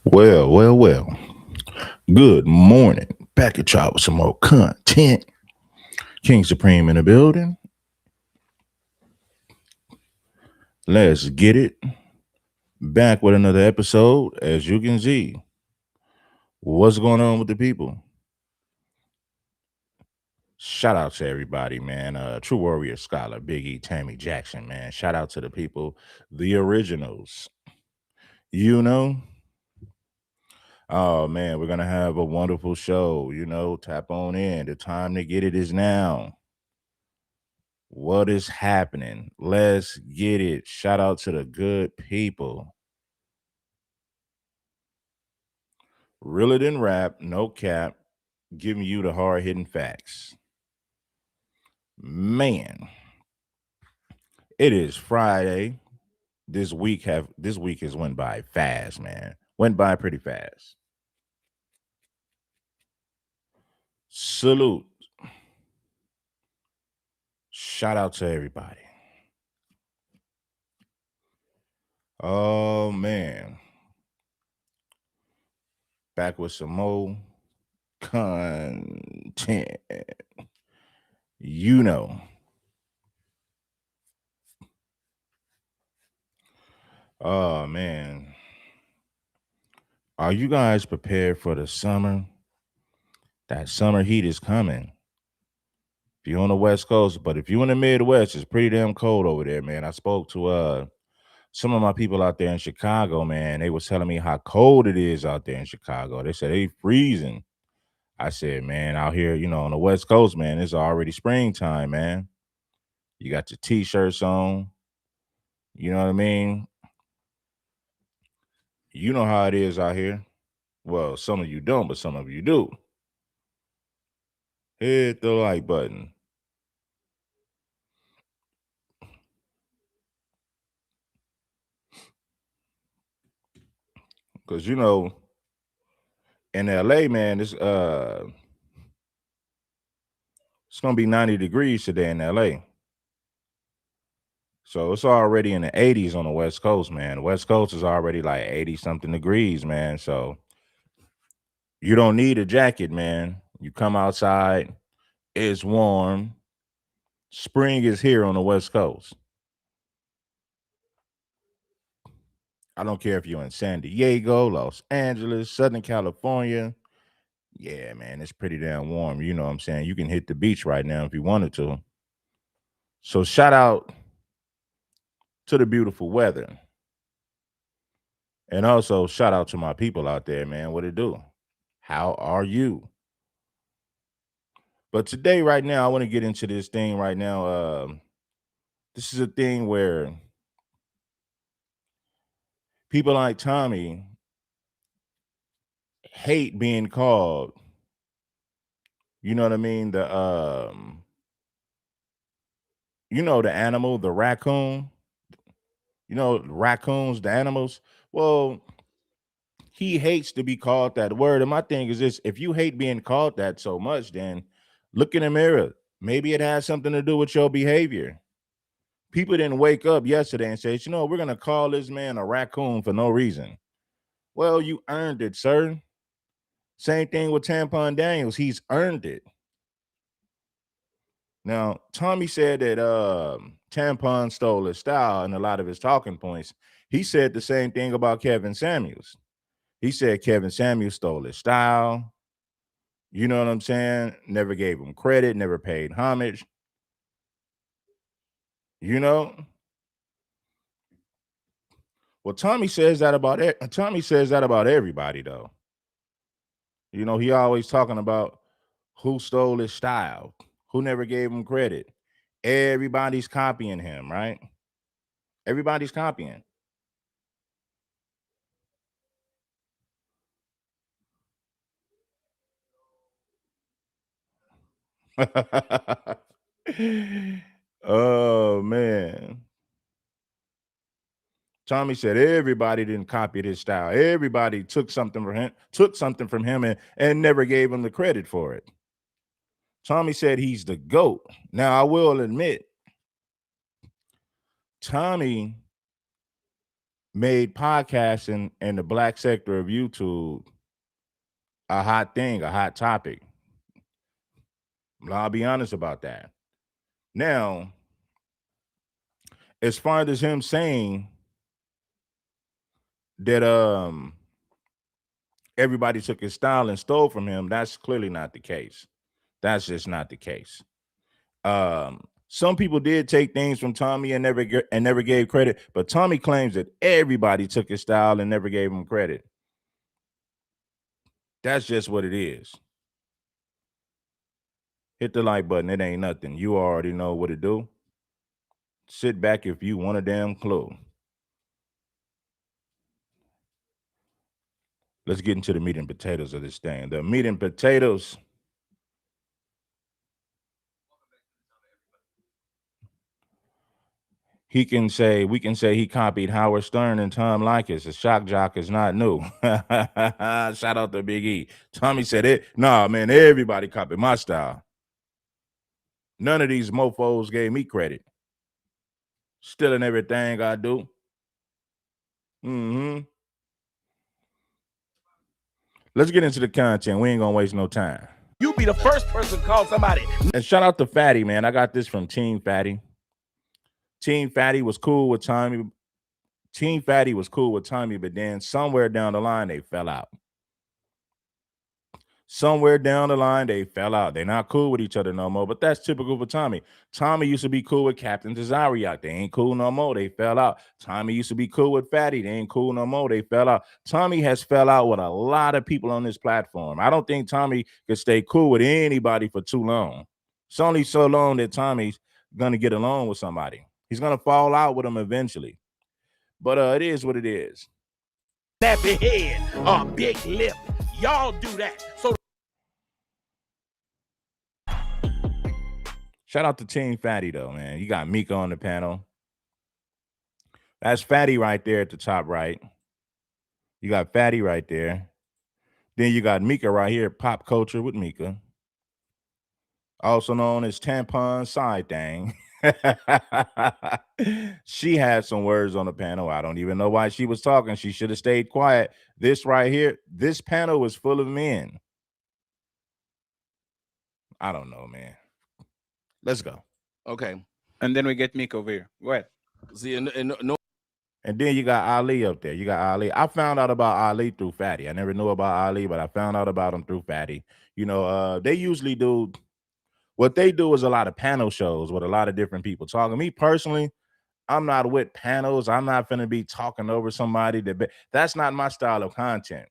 Well. Good morning. Back at y'all with some more content. King Supreme in the building. Let's get it. Back with another episode. As you can see, what's going on with the people? Shout out to everybody, man. True Warrior Scholar, Big E, Tammy Jackson, man. Shout out to the people, the originals. You know, oh man, we're gonna have a wonderful show. Tap on in. The time to get it is now. What is happening? Let's get it. Shout out to the good people. Realer than rap, no cap, giving you the hard hitting facts. Man, it is Friday. This week has went by fast, man. Went by pretty fast. Salute. Shout out to everybody. Oh man. Back with some more content. You know. Oh man. Are you guys prepared for the summer? That summer heat is coming. If you're on the West Coast, but if you're in the Midwest, it's pretty damn cold over there, man. I spoke to some of my people out there in Chicago, man. They was telling me how cold it is out there in Chicago. They said they freezing. I said, man, out here, on the West Coast, man, it's already springtime, man. You got your t-shirts on. You know what I mean? You know how it is out here. Well, some of you don't, but some of you do. Hit the like button. Because in LA, man, it's gonna be 90 degrees today in LA. So it's already in the 80s on the West Coast, man. The West Coast is already like 80 something degrees, man. So you don't need a jacket, man. You come outside, it's warm. Spring is here on the West Coast. I don't care if you're in San Diego, Los Angeles, Southern California. Yeah, man, it's pretty damn warm. You know what I'm saying? You can hit the beach right now if you wanted to. So shout out to the beautiful weather. And also shout out to my people out there, man. What it do? How are you? But today, right now, I want to get into this thing right now. This is a thing where people like Tommy hate being called, you know what I mean? The animal, the raccoon. Raccoons, the animals. Well, he hates to be called that word. And my thing is this: if you hate being called that so much, then look in the mirror. Maybe it has something to do with your behavior. People didn't wake up yesterday and say, we're going to call this man a raccoon for no reason. Well, you earned it, sir. Same thing with Tampon Daniels. He's earned it. Now, Tommy said that Tampon stole his style and a lot of his talking points. He said the same thing about Kevin Samuels. He said Kevin Samuels stole his style. You know what I'm saying? Never gave him credit, never paid homage. You know? Well, Tommy says that about everybody, though. He always talking about who stole his style, who never gave him credit. Everybody's copying him, right? Everybody's copying. Oh man. Tommy said everybody didn't copy his style. Everybody took something from him and never gave him the credit for it. Tommy said he's the GOAT. Now I will admit, Tommy made podcasting in the black sector of YouTube a hot thing, a hot topic. I'll be honest about that. Now, as far as him saying that everybody took his style and stole from him, that's clearly not the case. That's just not the case. Some people did take things from Tommy and never gave credit, but Tommy claims that everybody took his style and never gave him credit. That's just what it is. Hit the like button. It ain't nothing. You already know what to do. Sit back if you want a damn clue. Let's get into the meat and potatoes of this thing. The meat and potatoes. We can say he copied Howard Stern and Tom Likas. A shock jock is not new. Shout out to Big E. Tommy said it. Nah, man, everybody copied my style. None of these mofos gave me credit. Stealing everything I do. Let's get into the content. We ain't gonna waste no time. You be the first person to call somebody. And shout out to Fatty, man. I got this from Team Fatty. Team Fatty was cool with Tommy. But then somewhere down the line, they fell out. They're not cool with each other no more, but that's typical for Tommy. Tommy used to be cool with Captain Tazariak. They ain't cool no more. They fell out. Tommy used to be cool with Fatty. They ain't cool no more. They fell out. Tommy has fell out with a lot of people on this platform. I don't think Tommy could stay cool with anybody for too long. It's only so long that Tommy's going to get along with somebody. He's going to fall out with them eventually. But it is what it is. Nappy head or big lip. Y'all do that. So shout out to Team Fatty, though, man. You got Mika on the panel. That's Fatty right there at the top right. You got Fatty right there. Then you got Mika right here, Pop Culture with Mika. Also known as Tampon Side Thing. She had some words on the panel. I don't even know why she was talking. She should have stayed quiet. This right here, this panel was full of men. I don't know, man. Let's go. Okay. And then we get Mick over here. Go ahead. See, And then you got Ali up there. You got Ali. I found out about Ali through Fatty. I never knew about Ali, but I found out about him through Fatty. You know, they usually do. What they do is a lot of panel shows with a lot of different people talking. Me personally, I'm not with panels. I'm not going to be talking over somebody. That's not my style of content.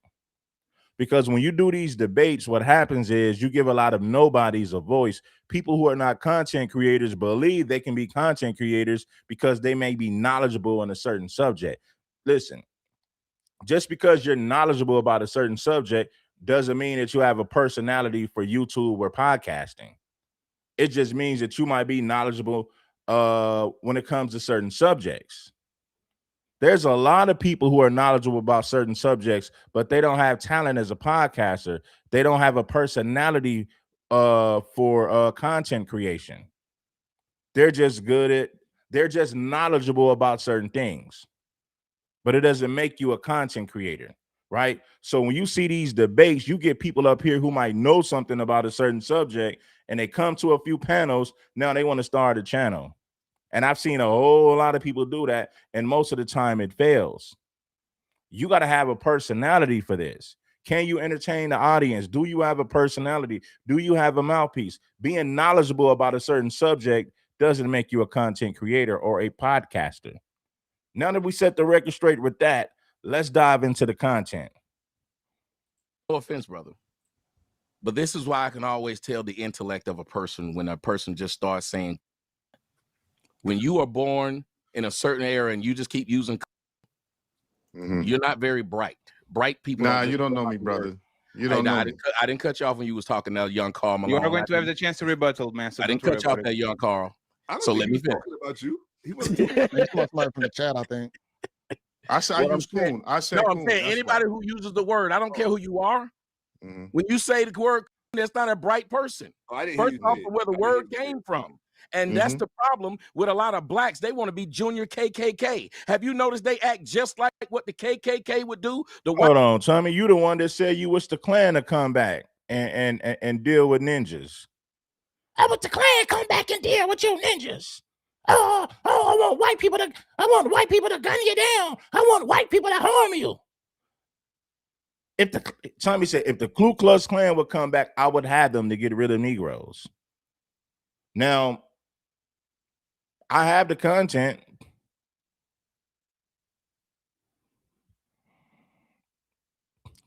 Because when you do these debates, what happens is you give a lot of nobodies a voice. People who are not content creators believe they can be content creators because they may be knowledgeable in a certain subject. Listen, just because you're knowledgeable about a certain subject doesn't mean that you have a personality for YouTube or podcasting. It just means that you might be knowledgeable when it comes to certain subjects. There's a lot of people who are knowledgeable about certain subjects, but they don't have talent as a podcaster. They don't have a personality for content creation. They're just knowledgeable about certain things, but it doesn't make you a content creator, right? So when you see these debates, you get people up here who might know something about a certain subject, and they come to a few panels. Now they want to start a channel. And I've seen a whole lot of people do that, and most of the time it fails. You got to have a personality for this. Can you entertain the audience? Do you have a personality? Do you have a mouthpiece? Being knowledgeable about a certain subject doesn't make you a content creator or a podcaster. Now that we set the record straight with that, let's dive into the content. No offense, brother, but this is why I can always tell the intellect of a person when a person just starts saying, when you are born in a certain era and you just keep using, you're not very bright. Bright people. Nah, you don't know me, brother. You don't know me. I didn't cut you off when you was talking to young Carl Malone. You are going to have the chance to rebuttal, man. So I didn't cut you off that young Carl. So let me finish. About you. He was somebody from the chat, I think. I said I use coon. I said no, I'm saying anybody who uses the word. I don't care who you are. When you say the word, that's not a bright person. I didn't First off, where the word came from. And that's the problem with a lot of blacks. They want to be junior KKK. Have you noticed they act just like what the KKK would do? Hold on, Tommy, you the one that said you wish the Klan to come back and deal with ninjas. I want the Klan come back and deal with you ninjas. I want white people to gun you down. I want white people to harm you. Tommy said, if the Ku Klux Klan would come back, I would have them to get rid of Negroes. Now, I have the content.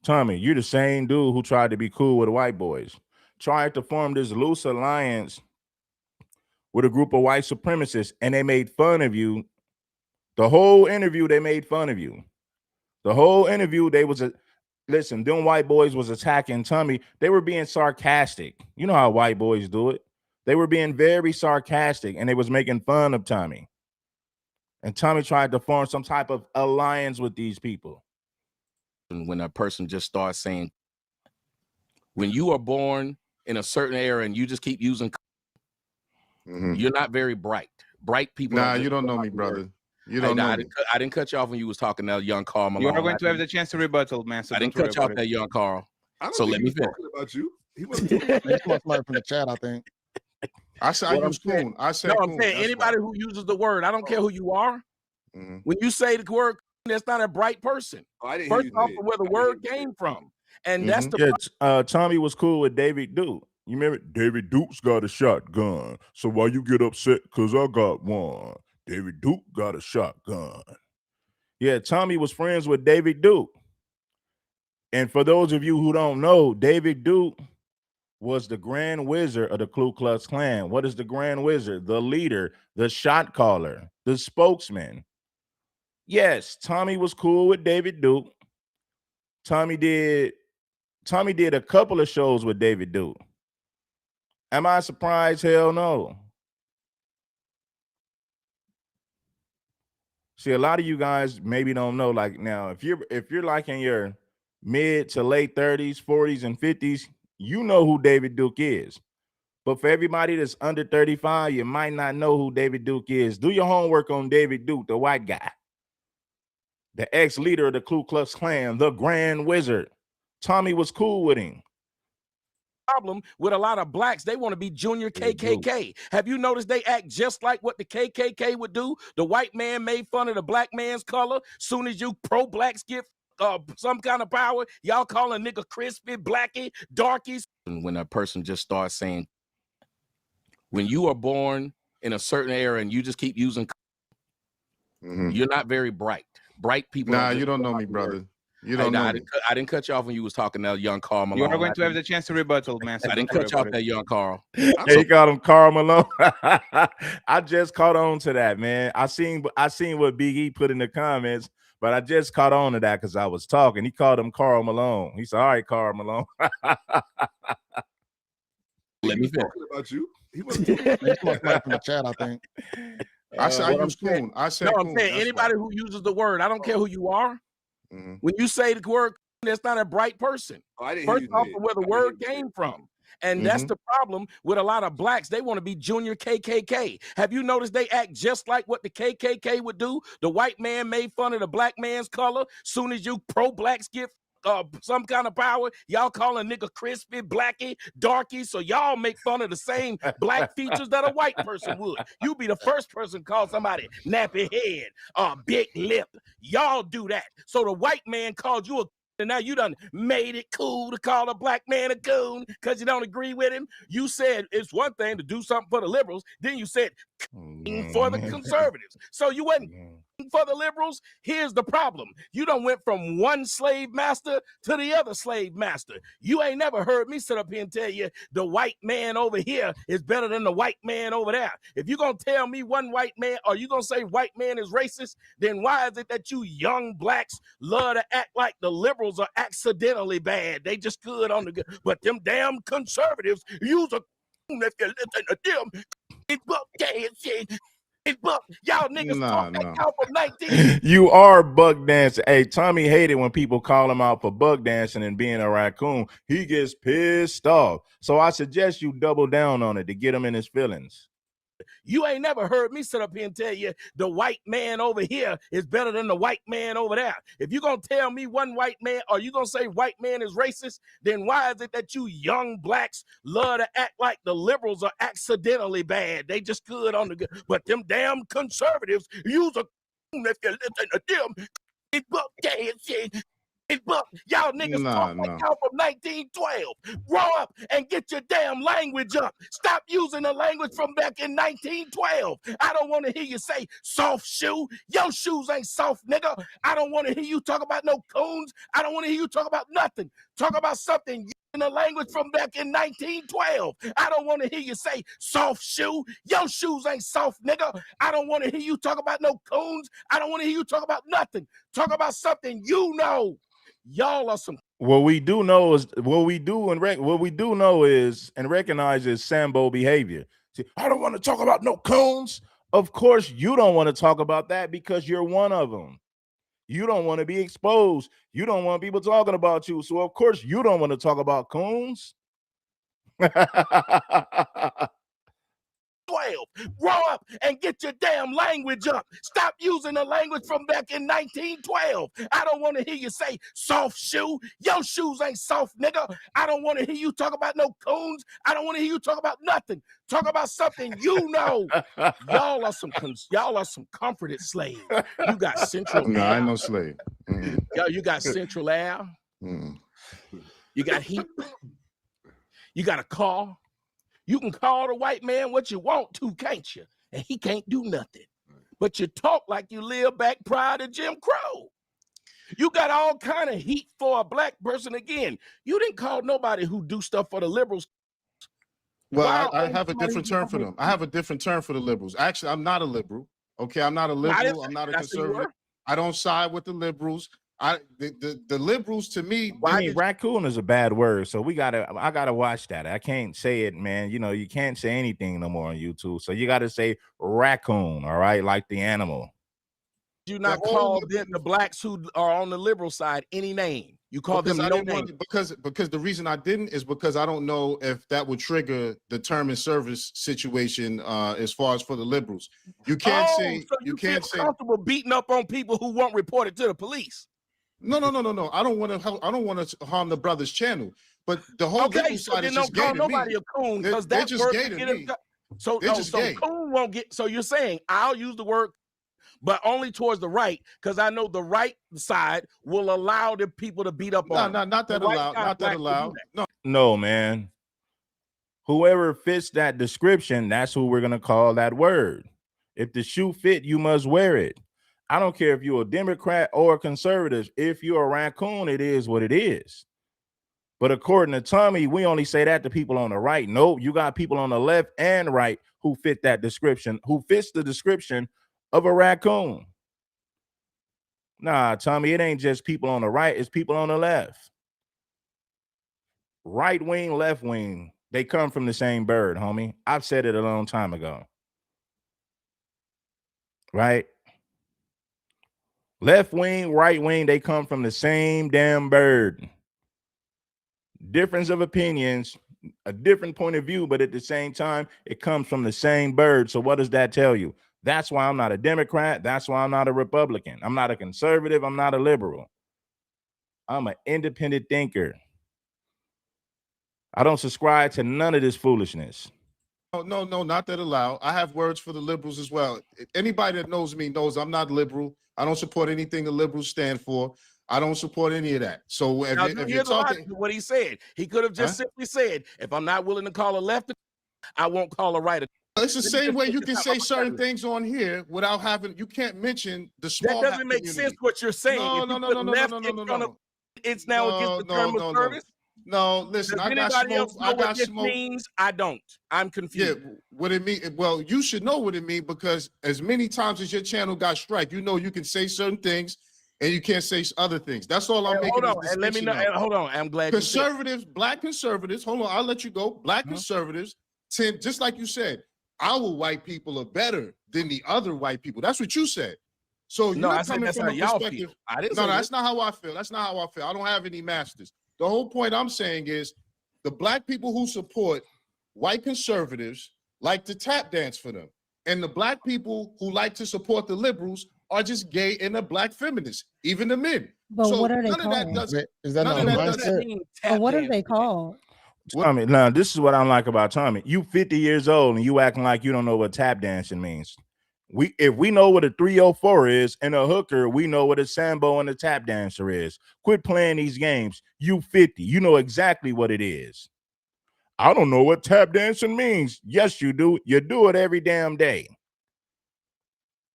Tommy, you're the same dude who tried to be cool with the white boys, tried to form this loose alliance with a group of white supremacists, and they made fun of you. The whole interview, they made fun of you. The whole interview, listen, them white boys was attacking Tommy. They were being sarcastic. You know how white boys do it. They were being very sarcastic, and they was making fun of Tommy. And Tommy tried to form some type of alliance with these people. When a person just starts saying, when you are born in a certain era and you just keep using, you're not very bright. Bright people. Nah, you don't know me, brother. You don't know me. I didn't cut you off when you was talking to young Carl Malone. You are going to have the chance to rebuttal, man. So I didn't cut you off that young Carl. So let me finish. About you. He wasn't Somebody from the chat, I think. I said I use coon. I said no, I'm saying anybody who uses the word, I don't care who you are. When you say the word, that's not a bright person. First off, where the word came from. And that's the Tommy was cool with David Duke. You remember David Duke's got a shotgun. So why you get upset because I got one? David Duke got a shotgun. Yeah, Tommy was friends with David Duke. And for those of you who don't know, David Duke was the Grand Wizard of the Ku Klux Klan. What is the Grand Wizard? The leader, the shot caller, the spokesman. Yes, Tommy was cool with David Duke. Tommy did a couple of shows with David Duke. Am I surprised? Hell no. See, a lot of you guys maybe don't know. Like now, if you're like in your mid to late 30s, 40s, and 50s, you know who David Duke is. But for everybody that's under 35, you might not know who David Duke is. Do your homework on David Duke, the white guy, the ex-leader of the Ku Klux Klan, the Grand Wizard. Tommy was cool with him. Problem with a lot of blacks, they want to be junior KKK. Have you noticed they act just like what the KKK would do? The white man made fun of the black man's color. Soon as you pro-blacks get some kind of power, y'all call a nigga crispy, blackie, darkies. When a person just starts saying, when you are born in a certain era and you just keep using, you're not very bright. Bright people. Nah, you don't know me, brother. You don't know me. I didn't cut you off when you was talking to young Carl Malone. You are going to have the chance to rebuttal, man. So I didn't cut you off that young Carl. He called him Carl Malone. I just caught on to that, man. I seen what Big E put in the comments, but I just caught on to that because I was talking. He called him Carl Malone. He said, all right, Carl Malone. Let me finish. About you. He wasn't Somebody from the chat, I think. I said I use coon. I said no, I'm saying anybody who uses the word, I don't care who you are. When you say the word, that's not a bright person. First off, where the word came from. And that's the problem with a lot of blacks. They want to be junior KKK. Have you noticed they act just like what the KKK would do? The white man made fun of the black man's color. Soon as you pro-blacks get some kind of power, y'all call a nigga crispy, blackie, darky, so y'all make fun of the same black features that a white person would. You be the first person to call somebody nappy head, big lip. Y'all do that. So the white man called you a, and now you done made it cool to call a black man a goon because you don't agree with him. You said it's one thing to do something for the liberals, then you said for the conservatives. So you wasn't for the liberals. Here's the problem. You done went from one slave master to the other slave master. You ain't never heard me sit up here and tell you the white man over here is better than the white man over there. If you're going to tell me one white man, or you going to say white man is racist, then why is it that you young blacks love to act like the liberals are accidentally bad? They just good on the good. But them damn conservatives use a if you listen to them. It's buck dancing. It's buck. Y'all niggas talk that out from 19. You are buck dancing. Hey, Tommy hated when people call him out for buck dancing and being a raccoon. He gets pissed off. So I suggest you double down on it to get him in his feelings. You ain't never heard me sit up here and tell you the white man over here is better than the white man over there. If you're going to tell me one white man, or you're going to say white man is racist, then why is it that you young blacks love to act like the liberals are accidentally bad? They just good on the good. But them damn conservatives use a if you listen to them. It's book shit. Y'all niggas talk like y'all from 1912. Grow up and get your damn language up. Stop using the language from back in 1912. I don't want to hear you say soft shoe. Your shoes ain't soft, nigga. I don't want to hear you talk about no coons. I don't want to hear you talk about nothing. Talk about something in the language from back in 1912. I don't want to hear you say soft shoe. Your shoes ain't soft, nigga. I don't want to hear you talk about no coons. I don't want to hear you talk about nothing. Talk about something you know. Y'all are some. What we do know is and recognize is sambo behavior. See, I don't want to talk about no coons. Of course, you don't want to talk about that because you're one of them. You don't want to be exposed. You don't want people talking about you. So of course, you don't want to talk about coons. 12. Grow up and get your damn language up. Stop using the language from back in 1912. I don't want to hear you say soft shoe. Your shoes ain't soft, nigga. I don't want to hear you talk about no coons. I don't want to hear you talk about nothing. Talk about something you know. Y'all are some comforted slaves. You got Central No, Air. I ain't no slave. Yo, you got Central Air. You got heat. You got a car. You can call the white man what you want to, can't you? And he can't do nothing. But you talk like you live back prior to Jim Crow. You got all kind of heat for a black person. Again, you didn't call nobody who do stuff for the liberals. Well, I have a different term for them. I have a different term for the liberals. Actually, I'm not a liberal. Okay, I'm not a liberal. I'm not a conservative. I don't side with the liberals. The liberals to me. I mean, raccoon is a bad word, so I gotta watch that. I can't say it, man. You know, you can't say anything no more on YouTube, so you gotta say raccoon, all right, like the animal. You not call the blacks who are on the liberal side any name. You call them no name. Because the reason I didn't is because I don't know if that would trigger the term and service situation as far as for the liberals. You can't say so you can't feel comfortable beating up on people who won't report it to the police. No. I don't want to harm the brother's channel. But the whole liberal side is just gay to me. Nobody a coon because that's just gay to me. So coon won't get. So you're saying I'll use the word, but only towards the right, because I know the right side will allow the people to beat up on. Not that allowed. Not that allowed. No, man. Whoever fits that description, that's who we're gonna call that word. If the shoe fit, you must wear it. I don't care if you're a Democrat or a conservative. If you're a raccoon, it is what it is. But according to Tommy, we only say that to people on the right. No, you got people on the left and right who fit that description, who fits the description of a raccoon. Nah, Tommy, it ain't just people on the right, it's people on the left. Right wing, left wing, they come from the same bird, homie. I've said it a long time ago. Right? Left wing, right wing, they come from the same damn bird. Difference of opinions, a different point of view, but at the same time, it comes from the same bird. So what does that tell you? That's why I'm not a Democrat. That's why I'm not a Republican. I'm not a conservative. I'm not a liberal. I'm an independent thinker. I don't subscribe to none of this foolishness. No, not that allowed. I have words for the liberals as well. Anybody that knows me knows I'm not liberal. I don't support anything the liberals stand for. I don't support any of that. So if you're talking what he said, he could have just simply said, if I'm not willing to call a left, I won't call a right. It's the same way you can say certain things on here without having, you can't mention the small. That doesn't make sense what you're saying. No. It's now against the term of service. No, listen, I got smoke. I got smoke. Means I don't. I'm confused. Yeah, what it mean? Well, you should know what it means because as many times as your channel got strike, you know you can say certain things and you can't say other things. That's all I'm making. Hold on, and let me know. Hold on, I'm glad. Conservatives, black conservatives. Hold on, I'll let you go. Black conservatives tend, just like you said, our white people are better than the other white people. That's what you said. So you're coming from a perspective. I didn't. No, that's not how I feel. That's not how I feel. I don't have any masters. The whole point I'm saying is the black people who support white conservatives like to tap dance for them. And the black people who like to support the liberals are just gay and the black feminists, even the men. But So what are they none of that called? does. Is that None not of a that does. mindset? But what are they called? Tommy, now this is what I like about Tommy. You 50 years old and you acting like you don't know what tap dancing means. If we know what a 304 is and a hooker, we know what a sambo and a tap dancer is. Quit playing these games. You 50, you know exactly what it is. I don't know what tap dancing means. Yes, you do. You do it every damn day.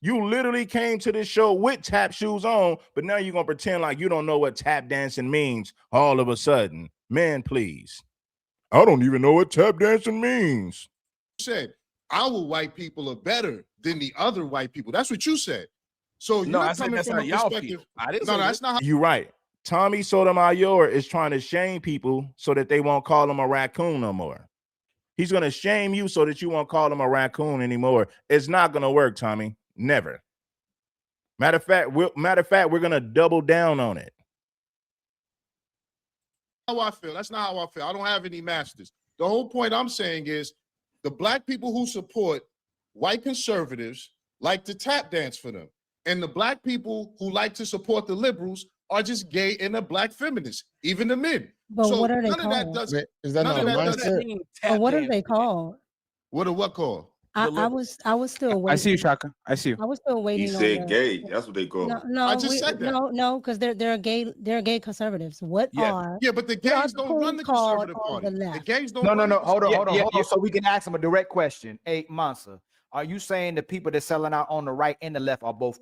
You literally came to this show with tap shoes on, but now you're gonna pretend like you don't know what tap dancing means all of a sudden. Man, please. I don't even know what tap dancing means. Said our white people are better than the other white people. That's what you said. So No, you're I said coming that's from how a y'all perspective. feel. I didn't No, say that's that. not how. You're right. Tommy Sotomayor is trying to shame people so that they won't call him a raccoon no more. He's going to shame you so that you won't call him a raccoon anymore. It's not going to work, Tommy. Never. Matter of fact, we're going to double down on it. How I feel. That's not how I feel. I don't have any masters. The whole point I'm saying is the black people who support white conservatives like to tap dance for them. And the black people who like to support the liberals are just gay and the black feminists, even the men. But So what are they none of that called? does. Is that None not of a that does. mindset? But what are they called? What a what call? I liberals. was still waiting. I see you, Shaka. I see you. I was still waiting. He said gay. That's what they call No, it. no, I just said that. no, because they're gay conservatives. What Yeah. are Yeah, but the what are gays don't run the called conservative on party. the The left? gays don't No, run the hold on, Yeah, hold on, yeah, hold yeah. on. So we can ask him a direct question. Hey, Mansa, are you saying the people that's selling out on the right and the left are both?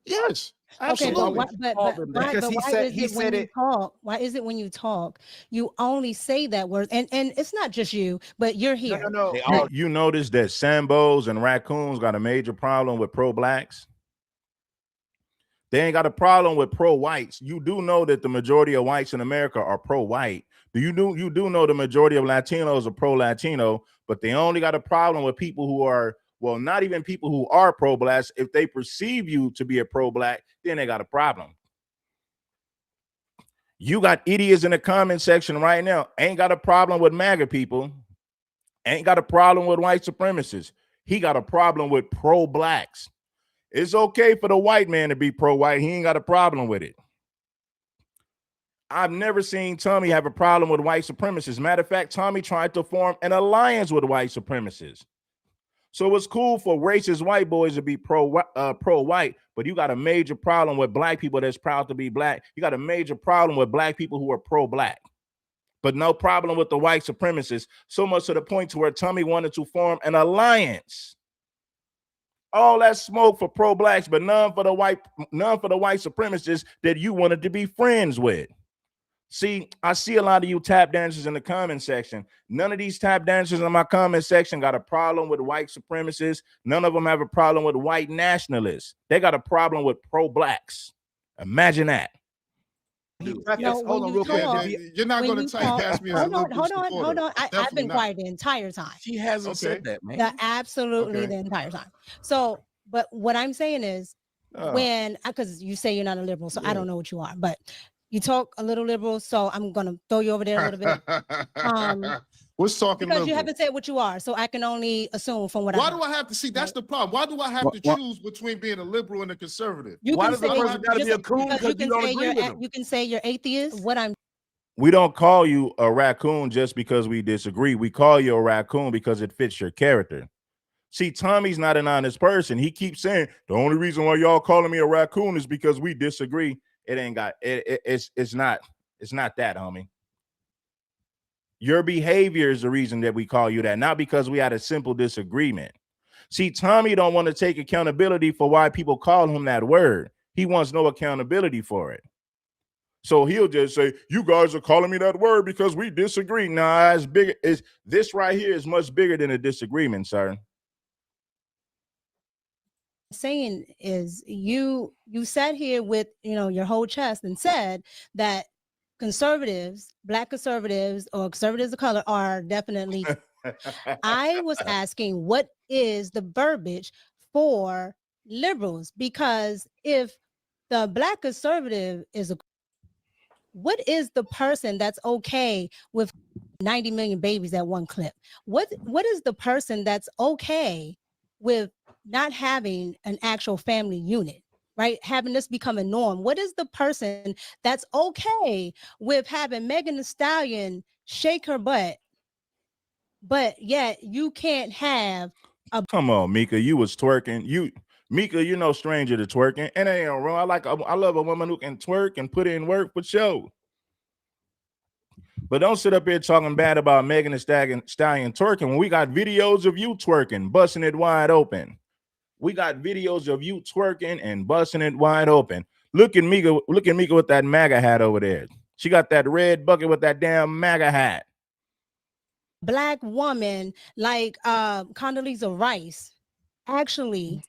Yes, Okay, absolutely. but All them why, because but he why said- is he it when said you it- talk? Why is it when you talk, you only say that word? And it's not just you, but you're here. No. They all You notice that Sambos and raccoons got a major problem with pro-blacks? They ain't got a problem with pro-whites. You do know that the majority of whites in America are pro-white. You do know the majority of Latinos are pro-Latino, but they only got a problem with people who are, well, not even people who are pro-blacks. If they perceive you to be a pro-black, then they got a problem. You got idiots in the comment section right now. Ain't got a problem with MAGA people. Ain't got a problem with white supremacists. He got a problem with pro-blacks. It's okay for the white man to be pro-white. He ain't got a problem with it. I've never seen Tommy have a problem with white supremacists. Matter of fact, Tommy tried to form an alliance with white supremacists. So it's cool for racist white boys to be pro-white, but you got a major problem with black people that's proud to be black. You got a major problem with black people who are pro-black, but no problem with the white supremacists. So much to the point to where Tommy wanted to form an alliance. All that smoke for pro-blacks, but none for the white supremacists that you wanted to be friends with. See, I see a lot of you tap dancers in the comment section. None of these tap dancers in my comment section got a problem with white supremacists. None of them have a problem with white nationalists. They got a problem with pro-blacks. Imagine that. Hold on real quick. You're not going to typecast me as a liberal supporter. Hold on. I've Definitely been not. quiet the entire time. She hasn't said that, man. Absolutely Okay. the entire time. So, but what I'm saying is when, because you say you're not a liberal, so I don't know what you are, but you talk a little liberal, so I'm going to throw you over there a little bit. What's talking Because liberal? you haven't said what you are, so I can only assume from what Why I do I have to see? That's the problem. Why do I have to choose between being a liberal and a conservative? You Why can does the say person gotta be a coon because because you don't agree with him? you can say you're atheist. What I'm We don't call you a raccoon just because we disagree. We call you a raccoon because it fits your character. See, Tommy's not an honest person. He keeps saying the only reason why y'all calling me a raccoon is because we disagree. It ain't got it's not that, homie. Your behavior is the reason that we call you that, not because we had a simple disagreement. See, Tommy don't want to take accountability for why people call him that word. He wants no accountability for it. So he'll just say, you guys are calling me that word because we disagree. Nah, it's bigger. This right here is much bigger than a disagreement, sir. saying is you sat here with your whole chest and said that conservatives, black conservatives or conservatives of color are definitely I was asking what is the verbiage for liberals, because if the black conservative is what is the person that's okay with 90 million babies at one clip? What is the person that's okay with not having an actual family unit, right? Having this become a norm. What is the person that's okay with having Megan Thee Stallion shake her butt, but yet you can't have a— Come on, Mika, you was twerking. Mika, you're no stranger to twerking. And it ain't wrong. I love a woman who can twerk and put in work for show. But don't sit up here talking bad about Megan Thee Stallion twerking when we got videos of you twerking, busting it wide open. We got videos of you twerking and busting it wide open. Look at Mika with that MAGA hat over there. She got that red bucket with that damn MAGA hat. Black woman like Condoleezza Rice actually,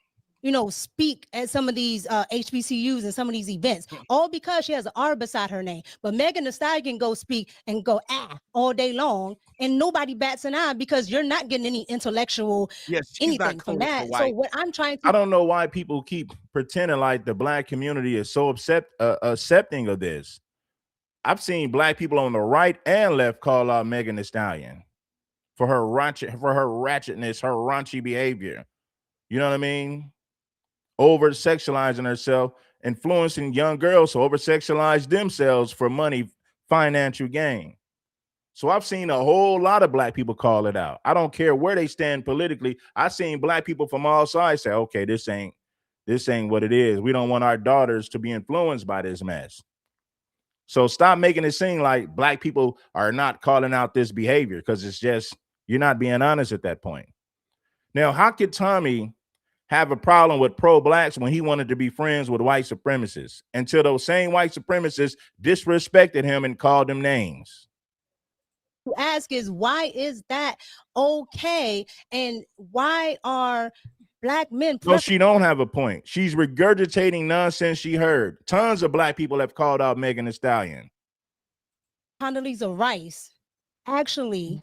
speak at some of these HBCUs and some of these events, all because she has an R beside her name. But Megan Thee Stallion can go speak and go all day long, and nobody bats an eye because you're not getting any intellectual anything from that. So what I'm trying to— I don't know why people keep pretending like the black community is so accepting of this. I've seen black people on the right and left call out Megan Thee Stallion for her ratchetness, her raunchy behavior. You know what I mean? Over sexualizing herself, influencing young girls to over sexualize themselves for money, financial gain. So I've seen a whole lot of black people call it out. I don't care where they stand politically. I've seen black people from all sides say, okay, this ain't what it is. We don't want our daughters to be influenced by this mess. So stop making it seem like black people are not calling out this behavior, because it's just, you're not being honest at that point. Now, how could Tommy have a problem with pro-blacks when he wanted to be friends with white supremacists until those same white supremacists disrespected him and called him names? To ask is, why is that okay? And why are black men— No, she don't have a point. She's regurgitating nonsense she heard. Tons of black people have called out Megan Thee Stallion. Condoleezza Rice actually,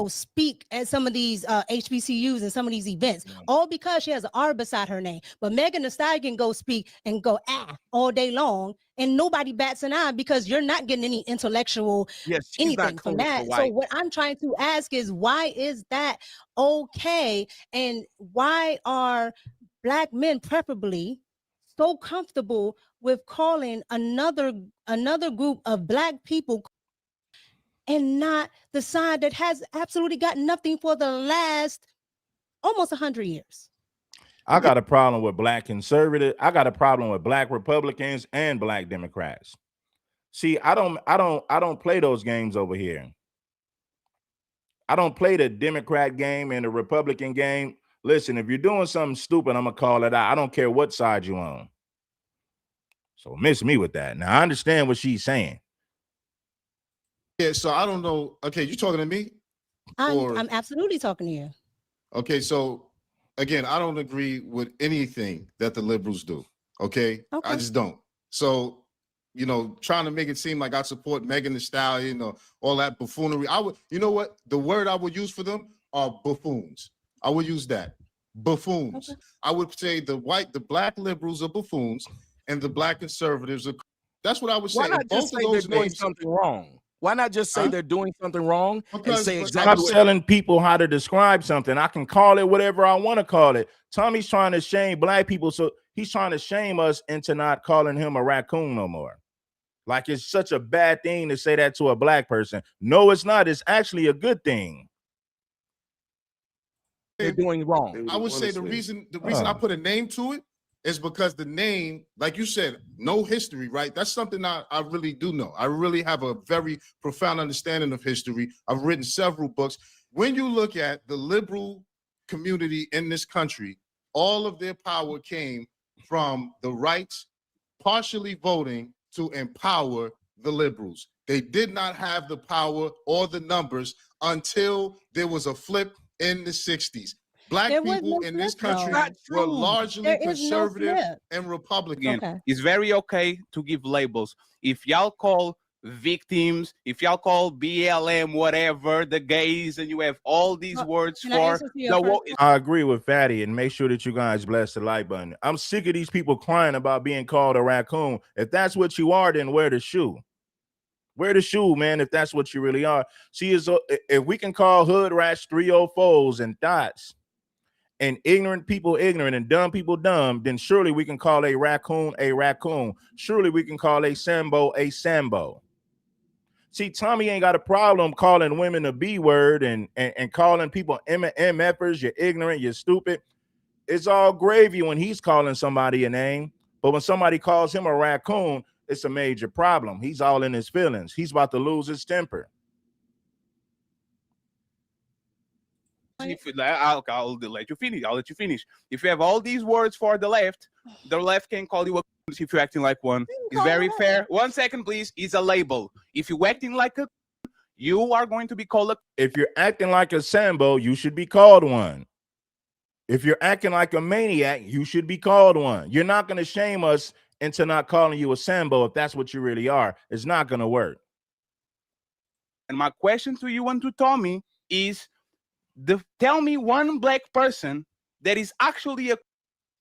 speak at some of these HBCUs and some of these events, all because she has an R beside her name. But Megan Thee Stallion can go speak and go all day long, and nobody bats an eye because you're not getting any intellectual anything from that. So what I'm trying to ask is, why is that okay? And why are black men preferably so comfortable with calling another group of black people and not the side that has absolutely got nothing for the last almost 100 years? I got a problem with black conservatives. I got a problem with black Republicans and black Democrats. See, I don't play those games over here. I don't play the Democrat game and the Republican game. Listen, if you're doing something stupid, I'm gonna call it out. I don't care what side you're on. So miss me with that. Now I understand what she's saying. Yeah, so I don't know. Okay, you talking to me? I'm absolutely talking to you. Okay, so again, I don't agree with anything that the liberals do. Okay, I just don't. So, trying to make it seem like I support Megan Thee Stallion or all that buffoonery. I would, you know what? The word I would use for them are buffoons. I would use that. Buffoons. Okay. I would say the black liberals are buffoons and the black conservatives are. That's what I would say. Why not just say they're doing something wrong? Why not just say they're doing something wrong and say exactly? I'm telling people how to describe something. I can call it whatever I want to call it. Tommy's trying to shame black people, so he's trying to shame us into not calling him a raccoon no more. Like it's such a bad thing to say that to a black person. No, it's not. It's actually a good thing. They're doing wrong. I would say the reason I put a name to it is because the name, like you said, no history, right? That's something I really do know. I really have a very profound understanding of history. I've written several books. When you look at the liberal community in this country, all of their power came from the rights partially voting to empower the liberals. They did not have the power or the numbers until there was a flip in the 60s. Black people in this country were largely conservative and Republican. Okay. It's very okay to give labels. If y'all call victims, if y'all call BLM, whatever, the gays, and you have all these words for the I agree with Fatty, and make sure that you guys bless the like button. I'm sick of these people crying about being called a raccoon. If that's what you are, then wear the shoe. Wear the shoe, man, if that's what you really are. See, if we can call hood rats 304s and dots, and ignorant people ignorant and dumb people dumb, then surely we can call a raccoon a raccoon. Surely we can call a sambo a sambo. See, Tommy ain't got a problem calling women a B word and calling people MFers, you're ignorant, you're stupid. It's all gravy when he's calling somebody a name. But when somebody calls him a raccoon, it's a major problem. He's all in his feelings. He's about to lose his temper. If I'll let you finish. I'll let you finish. If you have all these words for the left can call you a if you're acting like one. It's very fair. 1 second, please. It's a label. If you're acting like a, you are going to be called a. If you're acting like a sambo, you should be called one. If you're acting like a maniac, you should be called one. You're not going to shame us into not calling you a sambo if that's what you really are. It's not going to work. And my question to you and to Tommy is, tell me one black person that is actually a,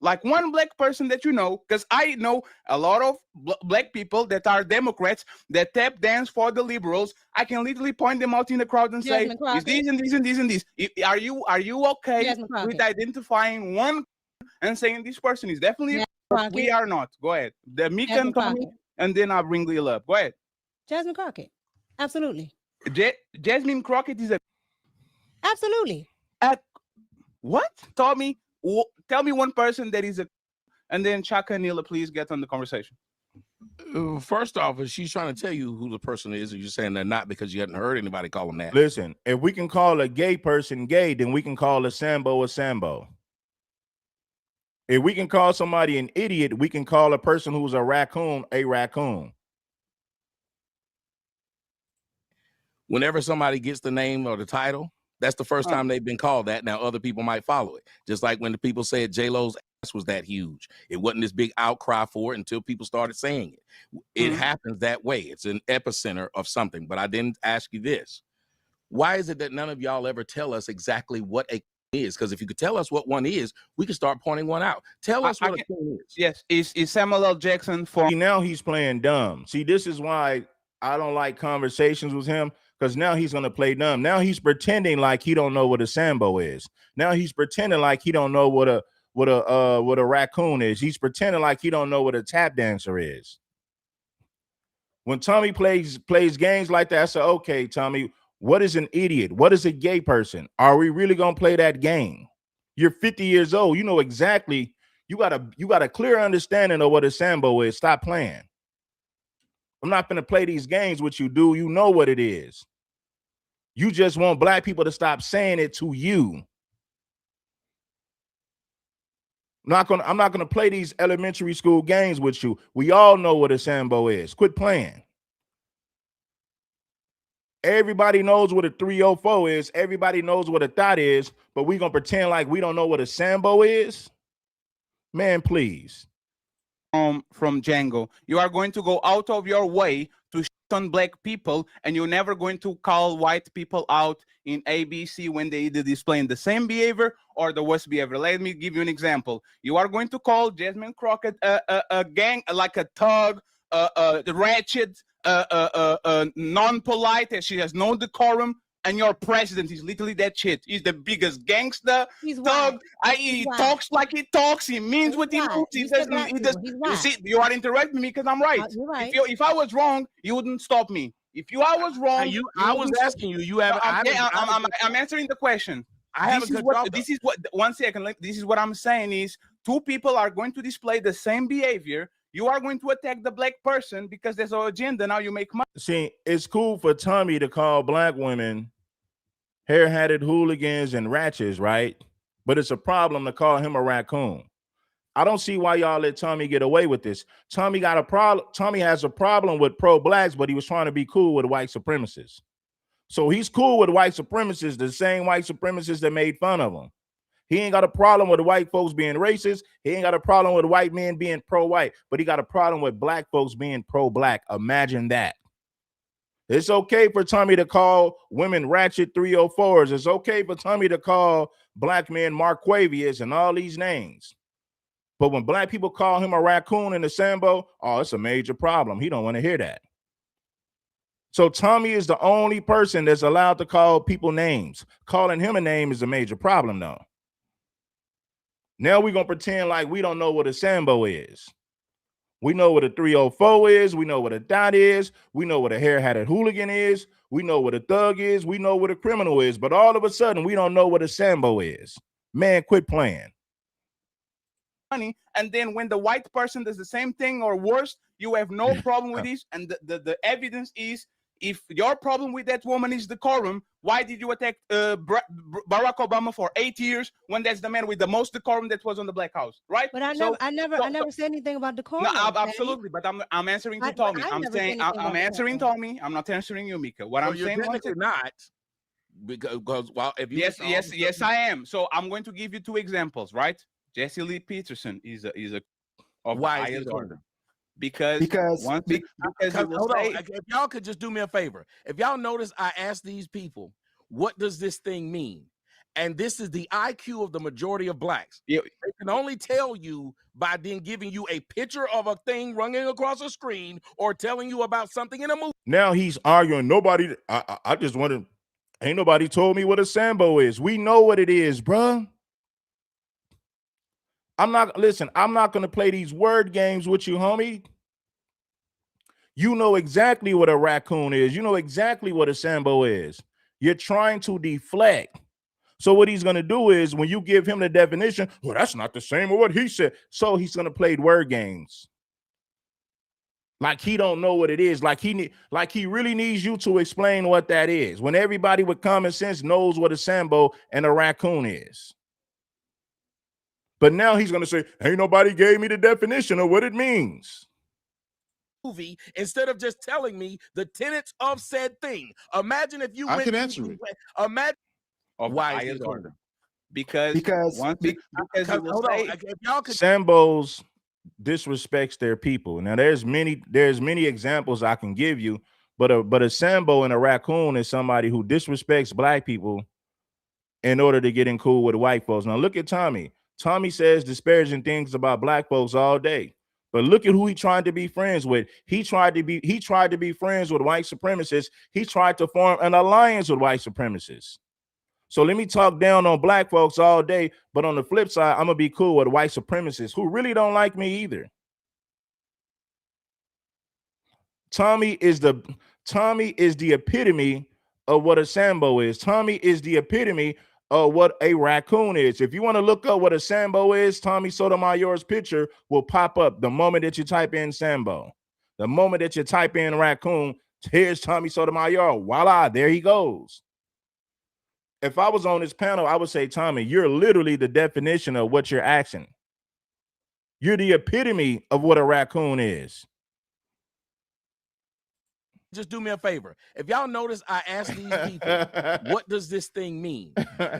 like one black person that you know, because I know a lot of black people that are Democrats that tap dance for the liberals. I can literally point them out in the crowd and say, "Is these and these and these and these?" Are you okay with identifying one and saying this person is definitely? We are not. Go ahead, the Mika and Tommy, and then I'll bring Lil up. Go ahead. Jasmine Crockett, absolutely. Jasmine Crockett is a. Absolutely. What? Tell me one person that is a, and then Chaka and Nila, please get on the conversation. First off, if she's trying to tell you who the person is, and you're saying they're not because you hadn't heard anybody call them that. Listen, if we can call a gay person gay, then we can call a sambo a sambo. If we can call somebody an idiot, we can call a person who's a raccoon a raccoon. Whenever somebody gets the name or the title, that's the first time they've been called that. Now other people might follow it. Just like when the people said J-Lo's ass was that huge. It wasn't this big outcry for it until people started saying it. It happens that way. It's an epicenter of something. But I didn't ask you this. Why is it that none of y'all ever tell us exactly what a is? Because if you could tell us what one is, we could start pointing one out. Tell us what a king is. Yes, is Samuel L. Jackson for now he's playing dumb. See, this is why I don't like conversations with him. Because now he's going to play dumb. Now he's pretending like he don't know what a sambo is. Now he's pretending like he don't know what a raccoon is. He's pretending like he don't know what a tap dancer is. When Tommy plays games like that, I say, okay, Tommy, what is an idiot? What is a gay person? Are we really going to play that game? You're 50 years old. You know exactly. You got a clear understanding of what a sambo is. Stop playing. I'm not going to play these games with you, dude. You know what it is. You just want black people to stop saying it to you. I'm not gonna play these elementary school games with you. We all know what a sambo is. Quit playing. Everybody knows what a 304 is. Everybody knows what a thought is, but we gonna pretend like we don't know what a sambo is? Man, please. From Django, you are going to go out of your way to shit on black people, and you're never going to call white people out in ABC when they either displaying the same behavior or the worst behavior. Let me give you an example. You are going to call Jasmine Crockett a gang, like a thug, ratchet, non-polite, and she has no decorum. And your president is literally that shit. He's the biggest gangster. Thug. He talks like he talks. He means what he means. He says he does. You see, you are interrupting me because I'm right. You're right. If I was wrong, you wouldn't stop me. I was wrong, I was asking you. You have. I'm answering the question. This is what. 1 second. This is what I'm saying is two people are going to display the same behavior. You are going to attack the black person because there's an agenda. Now you make money. See, it's cool for Tommy to call black women hair-hatted hooligans and ratchets, right? But it's a problem to call him a raccoon. I don't see why y'all let Tommy get away with this. Tommy has a problem with pro-blacks, but he was trying to be cool with white supremacists. So he's cool with white supremacists, the same white supremacists that made fun of him. He ain't got a problem with white folks being racist. He ain't got a problem with white men being pro-white, but he got a problem with black folks being pro-black. Imagine that. It's okay for Tommy to call women ratchet 304s. It's okay for Tommy to call black men Marquavius and all these names. But when black people call him a raccoon and a sambo, oh, it's a major problem. He don't want to hear that. So Tommy is the only person that's allowed to call people names. Calling him a name is a major problem, though. Now we're gonna pretend like we don't know what a sambo is. We know what a 304 is. We know what a dot is. We know what a hair-hatted hooligan is. We know what a thug is. We know what a criminal is. But all of a sudden, we don't know what a sambo is. Man, quit playing. Money, and then when the white person does the same thing or worse, you have no problem with this. And the evidence is, if your problem with that woman is decorum, why did you attack Barack Obama for 8 years when that's the man with the most decorum that was on the Black House, right? But I never said anything about decorum. No, absolutely. But I'm answering to Tommy. I'm saying I'm answering Tommy. I'm not answering you, Mika. What I'm saying technically not, because well, if you yes, I am. So I'm going to give you 2 examples, right? Jesse Lee Peterson is a of why highest is order. Because if y'all could just do me a favor. If y'all notice, I asked these people, what does this thing mean? And this is the IQ of the majority of blacks. They can only tell you by then giving you a picture of a thing running across a screen or telling you about something in a movie. Now he's arguing. Nobody, I just wanted, ain't nobody told me what a sambo is. We know what it is, bruh. I'm not going to play these word games with you, homie. You know exactly what a raccoon is. You know exactly what a sambo is. You're trying to deflect. So what he's going to do is when you give him the definition, well, that's not the same as what he said. So he's going to play word games. Like he don't know what it is. Like he really needs you to explain what that is. When everybody with common sense knows what a sambo and a raccoon is. But now he's going to say, ain't nobody gave me the definition of what it means. Movie, instead of just telling me the tenets of said thing. Imagine if you I can answer it. Imagine why is order. Because Sambos disrespects their people. Now there's many examples I can give you, but a sambo and a raccoon is somebody who disrespects black people in order to get in cool with white folks. Now look at Tommy. Tommy says disparaging things about black folks all day. But look at who he tried to be friends with. He tried to be friends with white supremacists. He tried to form an alliance with white supremacists. So let me talk down on black folks all day, but on the flip side, I'm gonna be cool with white supremacists who really don't like me either. Tommy is the epitome of what a sambo is. Tommy is the epitome of what a raccoon is. If you want to look up what a sambo is, Tommy Sotomayor's picture will pop up the moment that you type in sambo. The moment that you type in raccoon, here's Tommy Sotomayor. Voila, there he goes. If I was on this panel, I would say, Tommy, you're literally the definition of what you're asking. You're the epitome of what a raccoon is. Just do me a favor. If y'all notice, I asked these people, what does this thing mean?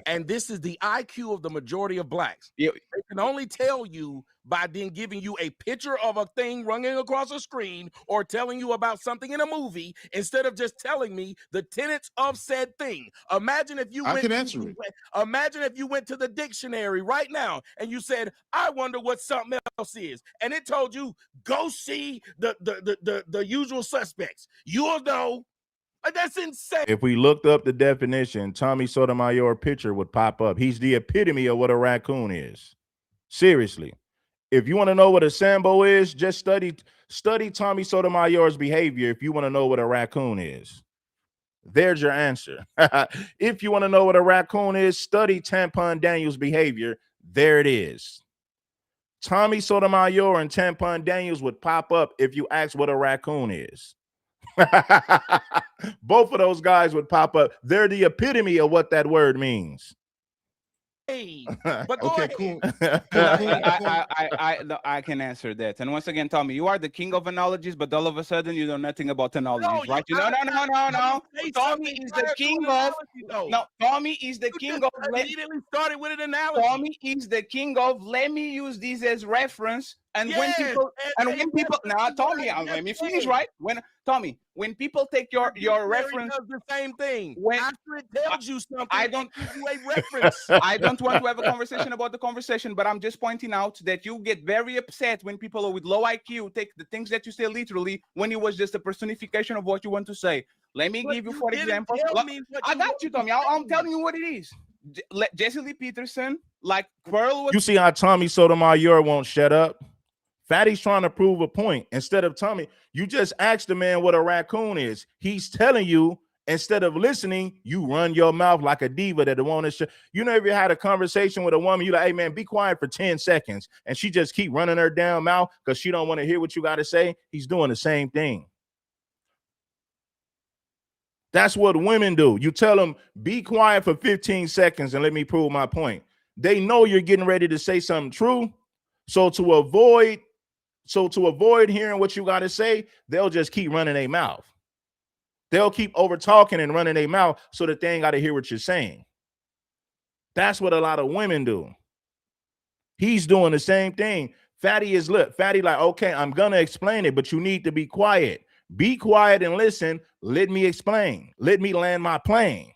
And this is the IQ of the majority of blacks. They can only tell you by then giving you a picture of a thing running across a screen or telling you about something in a movie instead of just telling me the tenets of said thing. Imagine if you Imagine if you went to the dictionary right now and you said, I wonder what something else is. And it told you, go see the usual suspects. You'll know. That's insane. If we looked up the definition, Tommy Sotomayor picture would pop up. He's the epitome of what a raccoon is. Seriously. If you want to know what a sambo is, just study Tommy Sotomayor's behavior if you want to know what a raccoon is. There's your answer. If you want to know what a raccoon is, study Tampon Daniel's behavior. There it is. Tommy Sotomayor and Tampon Daniels would pop up if you ask what a raccoon is. Both of those guys would pop up. They're the epitome of what that word means. But okay, cool. I can answer that. And once again, Tommy, you are the king of analogies, but all of a sudden you know nothing about analogies, right? No. Tommy is the king of Tommy is the king of. Immediately started with an analogy. Tommy is the king of. Let me use this as reference. And when people now, Tommy, let me finish, right? Tommy, when people take your reference, does the same thing. When after it tells you something, I don't give you a reference. I don't want to have a conversation about the conversation, but I'm just pointing out that you get very upset when people with low IQ take the things that you say literally when it was just a personification of what you want to say. Let me give you, for example. I got you, Tommy. I'm telling you what it is. Jesse Lee Peterson, like Pearl was. You see how Tommy Sotomayor won't shut up? Fatty's trying to prove a point. Instead of Tommy, you just asked the man what a raccoon is. He's telling you, instead of listening, you run your mouth like a diva that want to. You know, if you had a conversation with a woman, you like, hey man, be quiet for 10 seconds, and she just keep running her damn mouth because she don't want to hear what you got to say. He's doing the same thing. That's what women do. You tell them, be quiet for 15 seconds and let me prove my point. They know you're getting ready to say something true. So to avoid hearing what you got to say, they'll just keep running their mouth. They'll keep over talking and running their mouth so that they ain't got to hear what you're saying. That's what a lot of women do. He's doing the same thing. Fatty is lit. Fatty like, okay, I'm going to explain it, but you need to be quiet. Be quiet and listen. Let me explain. Let me land my plane.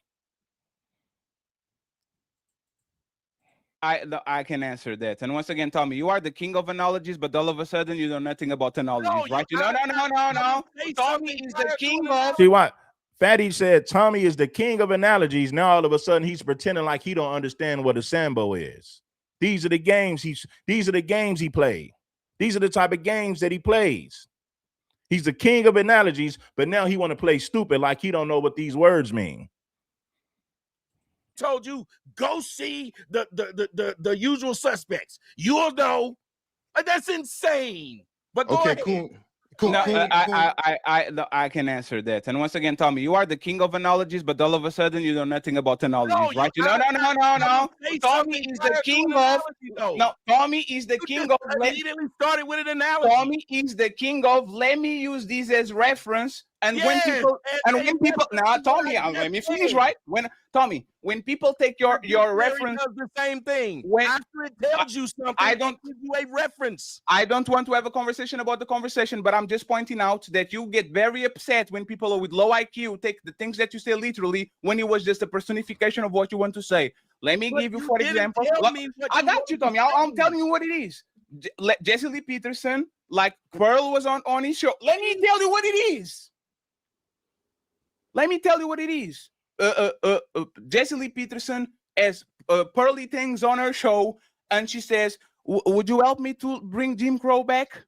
I can answer that. And once again, Tommy, you are the king of analogies, but all of a sudden you know nothing about analogies, right? No. Tommy is the king of. See what? Fatty said Tommy is the king of analogies. Now all of a sudden he's pretending like he don't understand what a sambo is. These are the games he played. These are the type of games that he plays. He's the king of analogies, but now he want to play stupid like he don't know what these words mean. Told you, go see the usual suspects. You'll know. That's insane. But go ahead. Cool. I can answer that. And once again, Tommy, you are the king of analogies, but all of a sudden you know nothing about analogies, right? No. Tommy is the king of. No, Tommy is the king of. Immediately started with an analogy. Tommy is the king of. Let me use this as reference. And when people now, Tommy, let me finish, right? When people take your reference, does the same thing. When after it tells you something, I don't give you a reference. I don't want to have a conversation about the conversation, but I'm just pointing out that you get very upset when people with low IQ take the things that you say literally when it was just a personification of what you want to say. Let me give you, for example. I got you, Tommy. I'm telling you what it is. Jesse Lee Peterson, like Pearl was on his show. Let me tell you what it is. Let me tell you what it is. Jesse Lee Peterson has pearly things on her show, and she says, would you help me to bring Jim Crow back?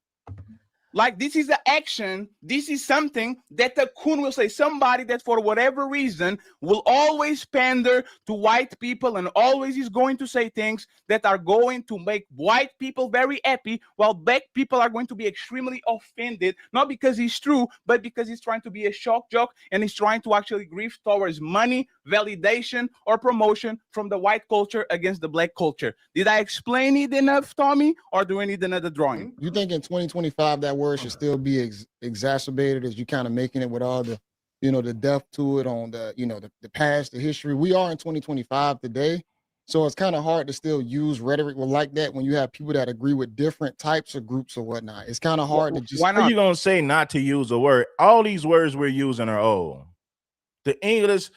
Like, this is the action. This is something that the coon will say. Somebody that for whatever reason will always pander to white people and always is going to say things that are going to make white people very happy, while black people are going to be extremely offended, not because he's true, but because he's trying to be a shock jock and he's trying to actually grift towards money, validation, or promotion from the white culture against the black culture. Did I explain it enough, Tommy, or do we need another drawing? You think in 2025 that word should still be exacerbated as you kind of making it with all the, the depth to it on the, the past, the history. We are in 2025 today. So it's kind of hard to still use rhetoric like that when you have people that agree with different types of groups or whatnot. It's kind of hard to just. Why not? Are you going to say not to use a word? All these words we're using are old. The English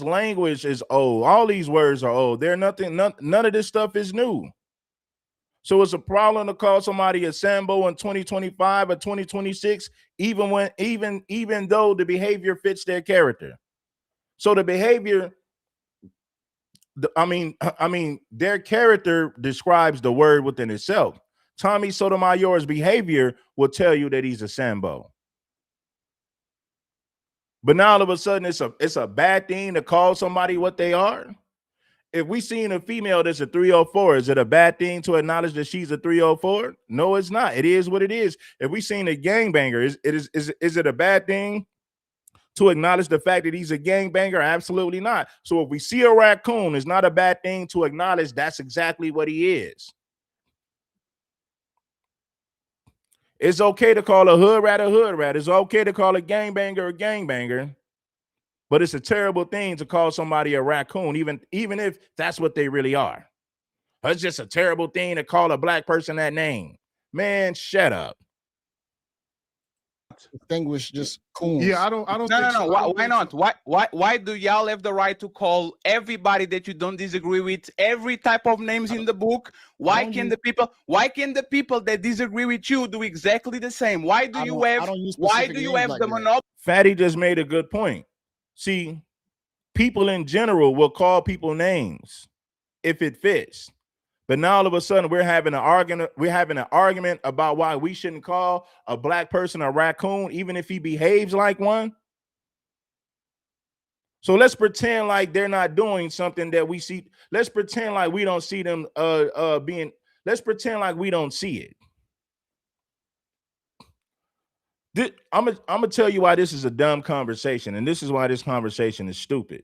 language is old. All these words are old. None of this stuff is new. So it's a problem to call somebody a sambo in 2025 or 2026, even though the behavior fits their character. So the behavior, their character describes the word within itself. Tommy Sotomayor's behavior will tell you that he's a sambo. But now all of a sudden it's a bad thing to call somebody what they are. If we seen a female that's a 304, is it a bad thing to acknowledge that she's a 304? No, it's not. It is what it is. If we seen a gangbanger, is it a bad thing to acknowledge the fact that he's a gangbanger? Absolutely not. So if we see a raccoon, it's not a bad thing to acknowledge that's exactly what he is. It's okay to call a hood rat a hood rat. It's okay to call a gangbanger a gangbanger. But it's a terrible thing to call somebody a raccoon, even if that's what they really are. It's just a terrible thing to call a black person that name. Man, shut up. Distinguish just coons. Yeah, I don't. No. Why not? Why do y'all have the right to call everybody that you don't disagree with every type of names in the book? Why can the people that disagree with you do exactly the same? Why do you have the monopoly? Fatty just made a good point. See, people in general will call people names if it fits. But now all of a sudden we're having an argument. We're having an argument about why we shouldn't call a black person a raccoon, even if he behaves like one. So let's pretend like they're not doing something that we see. Let's pretend like we don't see them being. Let's pretend like we don't see it. I'm gonna tell you why this is a dumb conversation, and this is why this conversation is stupid.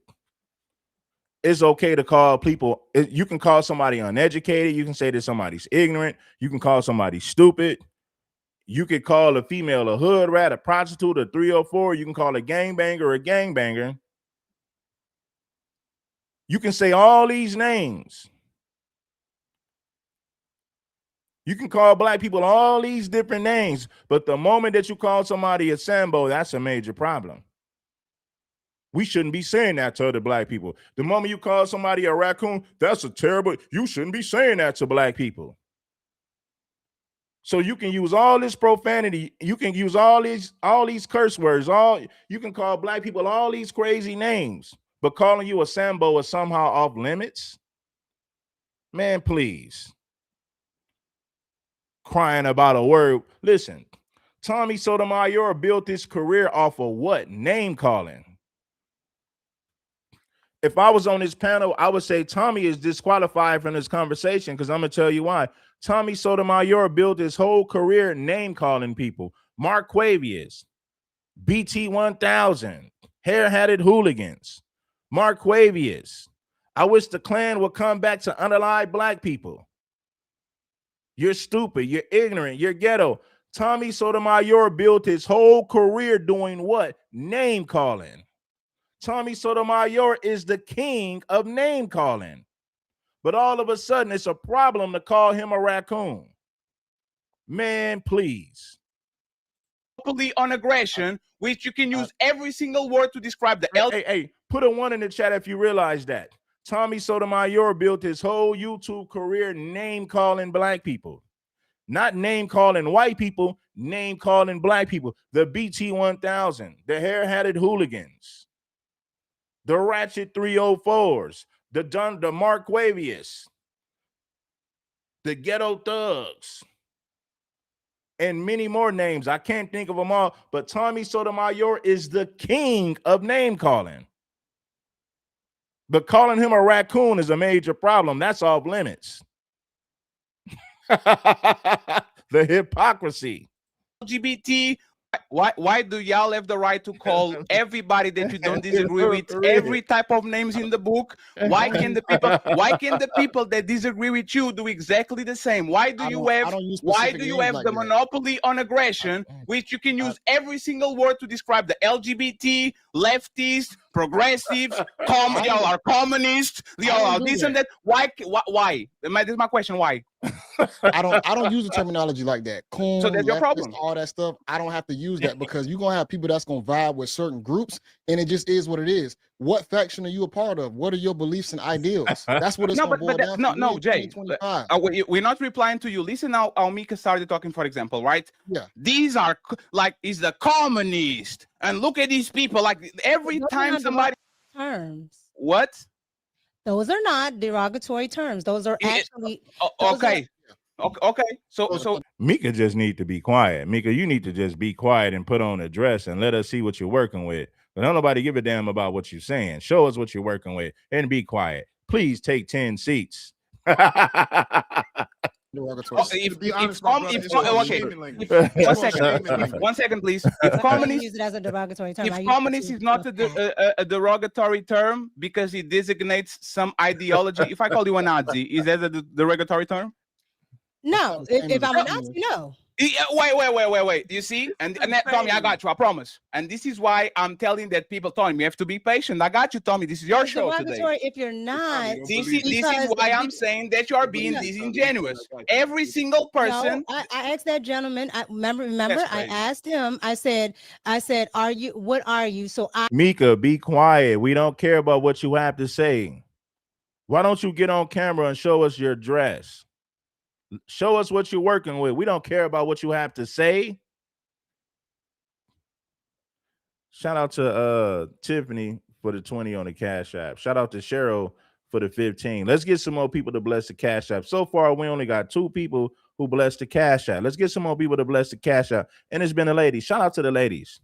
It's okay to call people. You can call somebody uneducated. You can say that somebody's ignorant. You can call somebody stupid. You could call a female a hood rat, a prostitute, a 304. You can call a gangbanger a gangbanger. You can say all these names. You can call black people all these different names, but the moment that you call somebody a sambo, that's a major problem. We shouldn't be saying that to other black people. The moment you call somebody a raccoon, that's a terrible, you shouldn't be saying that to black people. So you can use all this profanity, you can use all these curse words, you can call black people all these crazy names, but calling you a sambo is somehow off limits? Man, please. Crying about a word. Listen, Tommy Sotomayor built his career off of what? Name calling. If I was on this panel, I would say Tommy is disqualified from this conversation because I'm going to tell you why. Tommy Sotomayor built his whole career name calling people. Mark Quavius, BT 1000, hair-hatted hooligans. Mark Quavius. I wish the Klan would come back to unalive black people. You're stupid. You're ignorant. You're ghetto. Tommy Sotomayor built his whole career doing what? Name calling. Tommy Sotomayor is the king of name calling. But all of a sudden, it's a problem to call him a raccoon. Man, please. On aggression, which you can use every single word to describe the Hey, put a 1 in the chat if you realize that. Tommy Sotomayor built his whole YouTube career name calling black people. Not name calling white people, name calling black people. The BT 1000, the hair-hatted hooligans, the ratchet 304s, the Mark Quavius, the ghetto thugs, and many more names. I can't think of them all, but Tommy Sotomayor is the king of name calling. But calling him a raccoon is a major problem. That's off limits. The hypocrisy. LGBT. Why do y'all have the right to call everybody that you don't disagree with every type of names in the book? Why can the people that disagree with you do exactly the same? Why do you have the monopoly on aggression, which you can use every single word to describe the LGBT, leftists, progressives, y'all are communists, y'all are this and that. Why? This is my question. Why? I don't use the terminology like that. Coon, so that's your problem. All that stuff. I don't have to use that because you're gonna have people that's gonna vibe with certain groups, and it just is what it is. What faction are you a part of? What are your beliefs and ideals? That's what it's gonna boil down to. No, Jay. We're not replying to you. Listen now, how Mika started talking, for example, right? Yeah. These are like is the communist, and look at these people. Like every time somebody terms. What? Those are not derogatory terms. Those are actually okay. So Mika just need to be quiet. Mika, you need to just be quiet and put on a dress and let us see what you're working with. But don't nobody give a damn about what you're saying. Show us what you're working with and be quiet. Please take 10 seats. One second, please. If communist use it as a derogatory term. If communist is not a derogatory term because it designates some ideology, if I call you a Nazi, is that a derogatory term? No. If I'm a Nazi, no. Wait. You see? And Tommy, I got you. I promise. And this is why I'm telling that people, Tommy, you have to be patient. I got you, Tommy. This is your show today. If you're not, this is why I'm saying that you are being disingenuous. Every single person. No, I asked that gentleman. Remember. I asked him. I said, are you? What are you? So Mika, be quiet. We don't care about what you have to say. Why don't you get on camera and show us your dress? Show us what you're working with. We don't care about what you have to say. Shout out to Tiffany for the 20 on the Cash App. Shout out to Cheryl for the 15. Let's get some more people to bless the Cash App. So far, we only got 2 people who blessed the Cash App. Let's get some more people to bless the Cash App. And it's been a lady. Shout out to the ladies.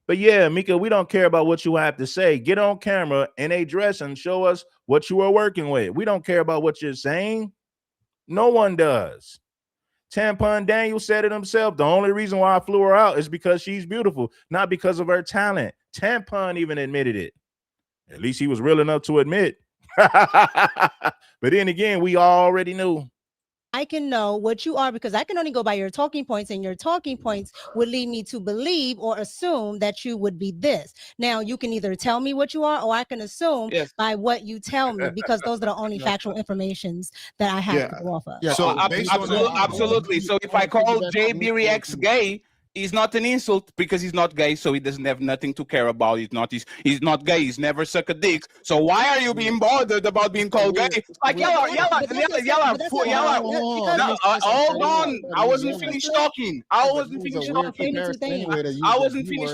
But yeah, Mika, we don't care about what you have to say. Get on camera in a dress and show us what you are working with. We don't care about what you're saying. No one does. Tampon Daniel said it himself. The only reason why I flew her out is because she's beautiful, not because of her talent. Tampon even admitted it. At least he was real enough to admit. But then again, we already knew. I can know what you are because I can only go by your talking points, and your talking points would lead me to believe or assume that you would be this. Now, you can either tell me what you are, or I can assume by what you tell me, because those are the only factual informations that I have to go off of. Yeah, so absolutely. So if I call JBRX gay, he's not an insult because he's not gay, so he doesn't have nothing to care about. He's not gay. He's never sucked a dick. So why are you being bothered about being called gay? Like hold on. I wasn't finished talking. I wasn't finished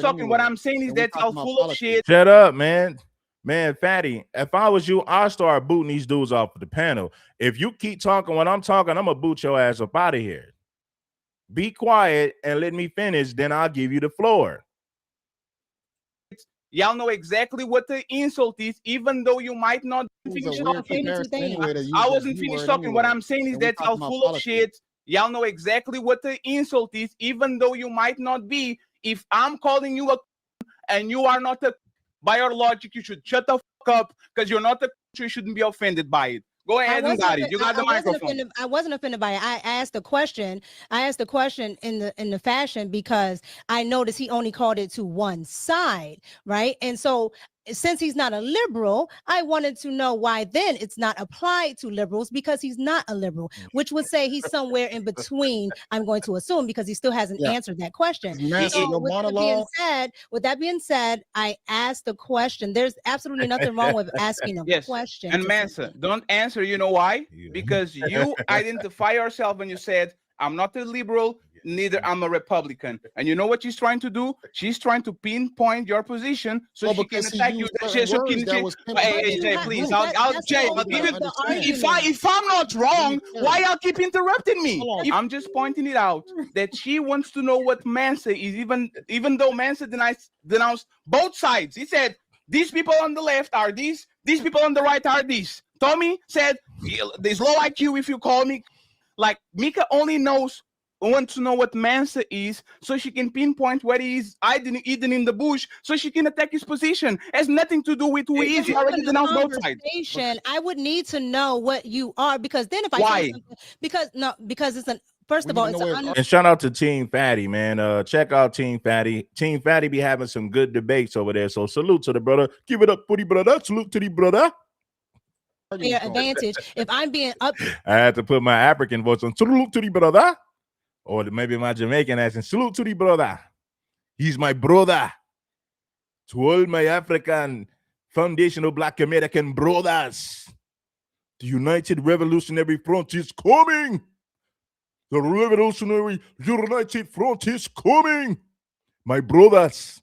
talking. What I'm saying is that y'all full of shit. Shut up, man. Man, Fatty, if I was you, I'd start booting these dudes off of the panel. If you keep talking when I'm talking, I'm gonna boot your ass up out of here. Be quiet and let me finish, then I'll give you the floor. Y'all know exactly what the insult is, even though you might not finish talking. I wasn't finished talking. What I'm saying is that y'all full of shit. Y'all know exactly what the insult is, even though you might not be. If I'm calling you a and you are not a, by your logic, you should shut the fuck up because you're not a, you shouldn't be offended by it. Go ahead and got it. You got the microphone. I wasn't offended by it. I asked the question. I asked the question in the fashion because I noticed he only called it to one side, right? And so since he's not a liberal, I wanted to know why then it's not applied to liberals, because he's not a liberal, which would say he's somewhere in between, I'm going to assume, because he still hasn't answered that question. So with that being said, I asked the question. There's absolutely nothing wrong with asking a question. And Mansa, don't answer. You know why? Because you identify yourself and you said, I'm not a liberal, neither I'm a Republican. And you know what she's trying to do? She's trying to pinpoint your position so she can attack you. Please, I'll give it. If I'm not wrong, why y'all keep interrupting me? I'm just pointing it out that she wants to know what Mansa is, even though Mansa denounced both sides. He said, these people on the left are these people on the right are these. Tommy said, there's low IQ if you call me. Like, Mika only wants to know what Mansa is so she can pinpoint where he is hiding in the bush so she can attack his position. It has nothing to do with who he is. He already denounced both sides. I would need to know what you are, because then if I because it's an first of all, it's and shout out to Team Fatty, man. Check out Team Fatty. Team Fatty be having some good debates over there. So salute to the brother. Give it up for the brother. Salute to the brother. Your advantage. If I'm being up, I had to put my African voice on. Salute to the brother, or maybe my Jamaican accent. Salute to the brother. He's my brother. To all my African foundational Black American brothers, the United Revolutionary Front is coming. The Revolutionary United Front is coming, my brothers.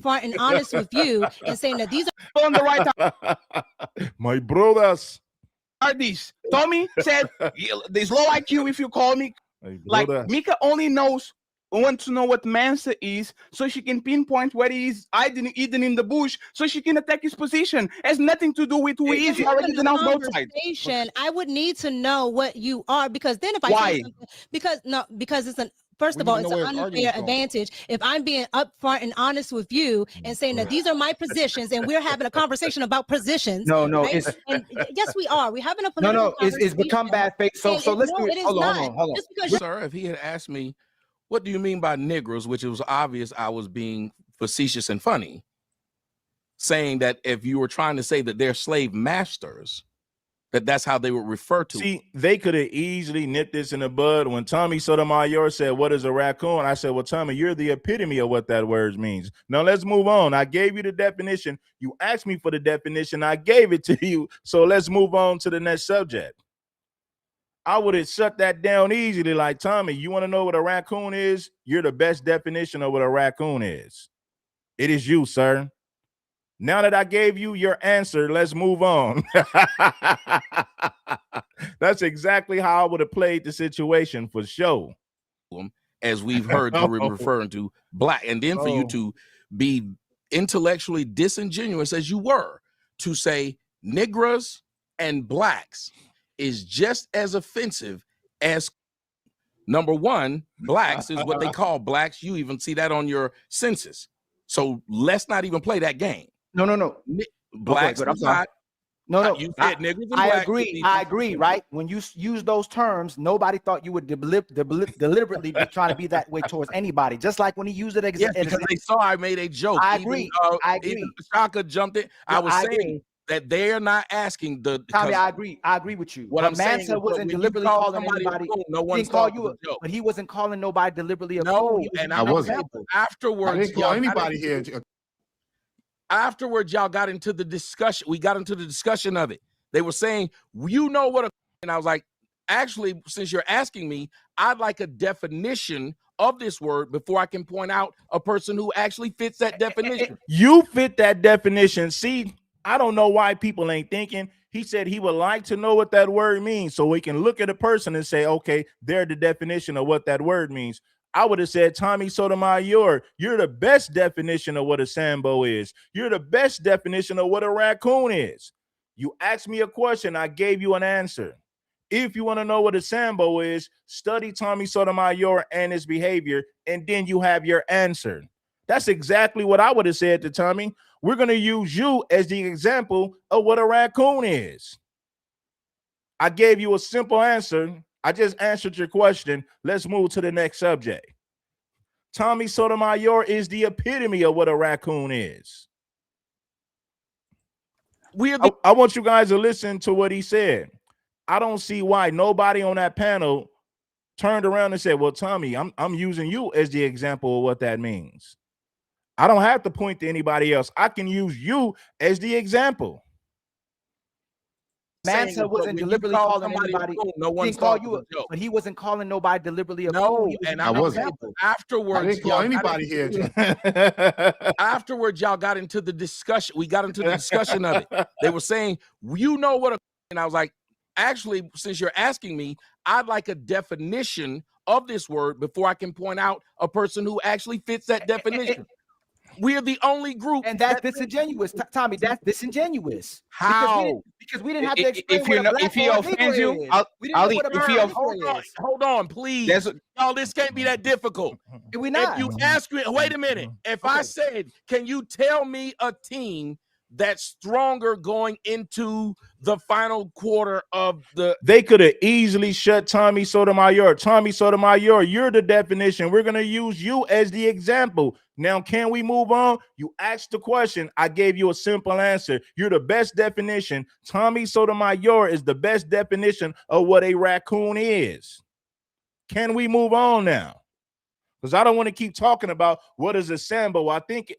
Front and honest with you and saying that these are on the right. My brothers are these. Tommy said, there's low IQ if you call me. Like, Mika only wants to know what Mansa is so she can pinpoint where he is hiding in the bush so she can attack his position. It has nothing to do with who he is. He already denounced both sides. I would need to know what you are, because then if I because it's an first of all, it's an unfair advantage if I'm being upfront and honest with you and saying that these are my positions and we're having a conversation about positions. No, right? Yes, we are. We're having a political it's become bad faith. So let's do it. Hold on. Sir, if he had asked me, what do you mean by Negroes, which it was obvious I was being facetious and funny, saying that if you were trying to say that they're slave masters, that's how they would refer to. See, they could have easily nipped this in the bud. When Tommy Sotomayor said, what is a raccoon? I said, well, Tommy, you're the epitome of what that word means. Now let's move on. I gave you the definition. You asked me for the definition. I gave it to you. So let's move on to the next subject. I would have shut that down easily. Like, Tommy, you want to know what a raccoon is? You're the best definition of what a raccoon is. It is you, sir. Now that I gave you your answer, let's move on. That's exactly how I would have played the situation for sure. As we've heard through referring to black, and then for you to be intellectually disingenuous as you were to say Negras and blacks is just as offensive as number one, blacks is what they call blacks. You even see that on your census. So let's not even play that game. No. Blacks okay, is not. No. You said niggers and I blacks. I agree, right? When you use those terms, nobody thought you would deliberately be trying to be that way towards anybody. Just like when he used it because they saw I made a joke. I agree. I agree. Even Shaka jumped in. I was saying that they're not asking the. Tommy, I agree with you. What I'm saying is, wasn't deliberately calling anybody. No one call you, but he wasn't calling nobody deliberately. No, and I wasn't. Afterwards, I didn't call anybody here. Afterwards, y'all got into the discussion. We got into the discussion of it. They were saying, you know what? And I was like, actually, since you're asking me, I'd like a definition of this word before I can point out a person who actually fits that definition. You fit that definition. See, I don't know why people ain't thinking. He said he would like to know what that word means so we can look at a person and say, okay, they're the definition of what that word means. I would have said, Tommy Sotomayor, you're the best definition of what a sambo is. You're the best definition of what a raccoon is. You asked me a question, I gave you an answer. If you want to know what a sambo is, study Tommy Sotomayor and his behavior, and then you have your answer. That's exactly what I would have said to Tommy. We're going to use you as the example of what a raccoon is. I gave you a simple answer. I just answered your question. Let's move to the next subject. Tommy Sotomayor is the epitome of what a raccoon is. I want you guys to listen to what he said. I don't see why nobody on that panel turned around and said, well, Tommy, I'm using you as the example of what that means. I don't have to point to anybody else. I can use you as the example. Mansa wasn't deliberately calling anybody. No one called you, but he wasn't calling nobody deliberately. No, and I wasn't. Afterwards, I didn't call anybody here. Afterwards, y'all got into the discussion. We got into the discussion of it. They were saying, you know what? And I was like, actually, since you're asking me, I'd like a definition of this word before I can point out a person who actually fits that definition. We're the only group, and that's disingenuous, Tommy. That's disingenuous. How? Because we didn't have to explain if he offends you, hold on, please. Y'all, this can't be that difficult. We not. If you ask me, wait a minute. If I said, can you tell me a team that's stronger going into the final quarter of the... They could have easily shut Tommy Sotomayor. Tommy Sotomayor, you're the definition. We're going to use you as the example. Now, can we move on? You asked the question. I gave you a simple answer. You're the best definition. Tommy Sotomayor is the best definition of what a raccoon is. Can we move on now? Because I don't want to keep talking about what is a sambo. I think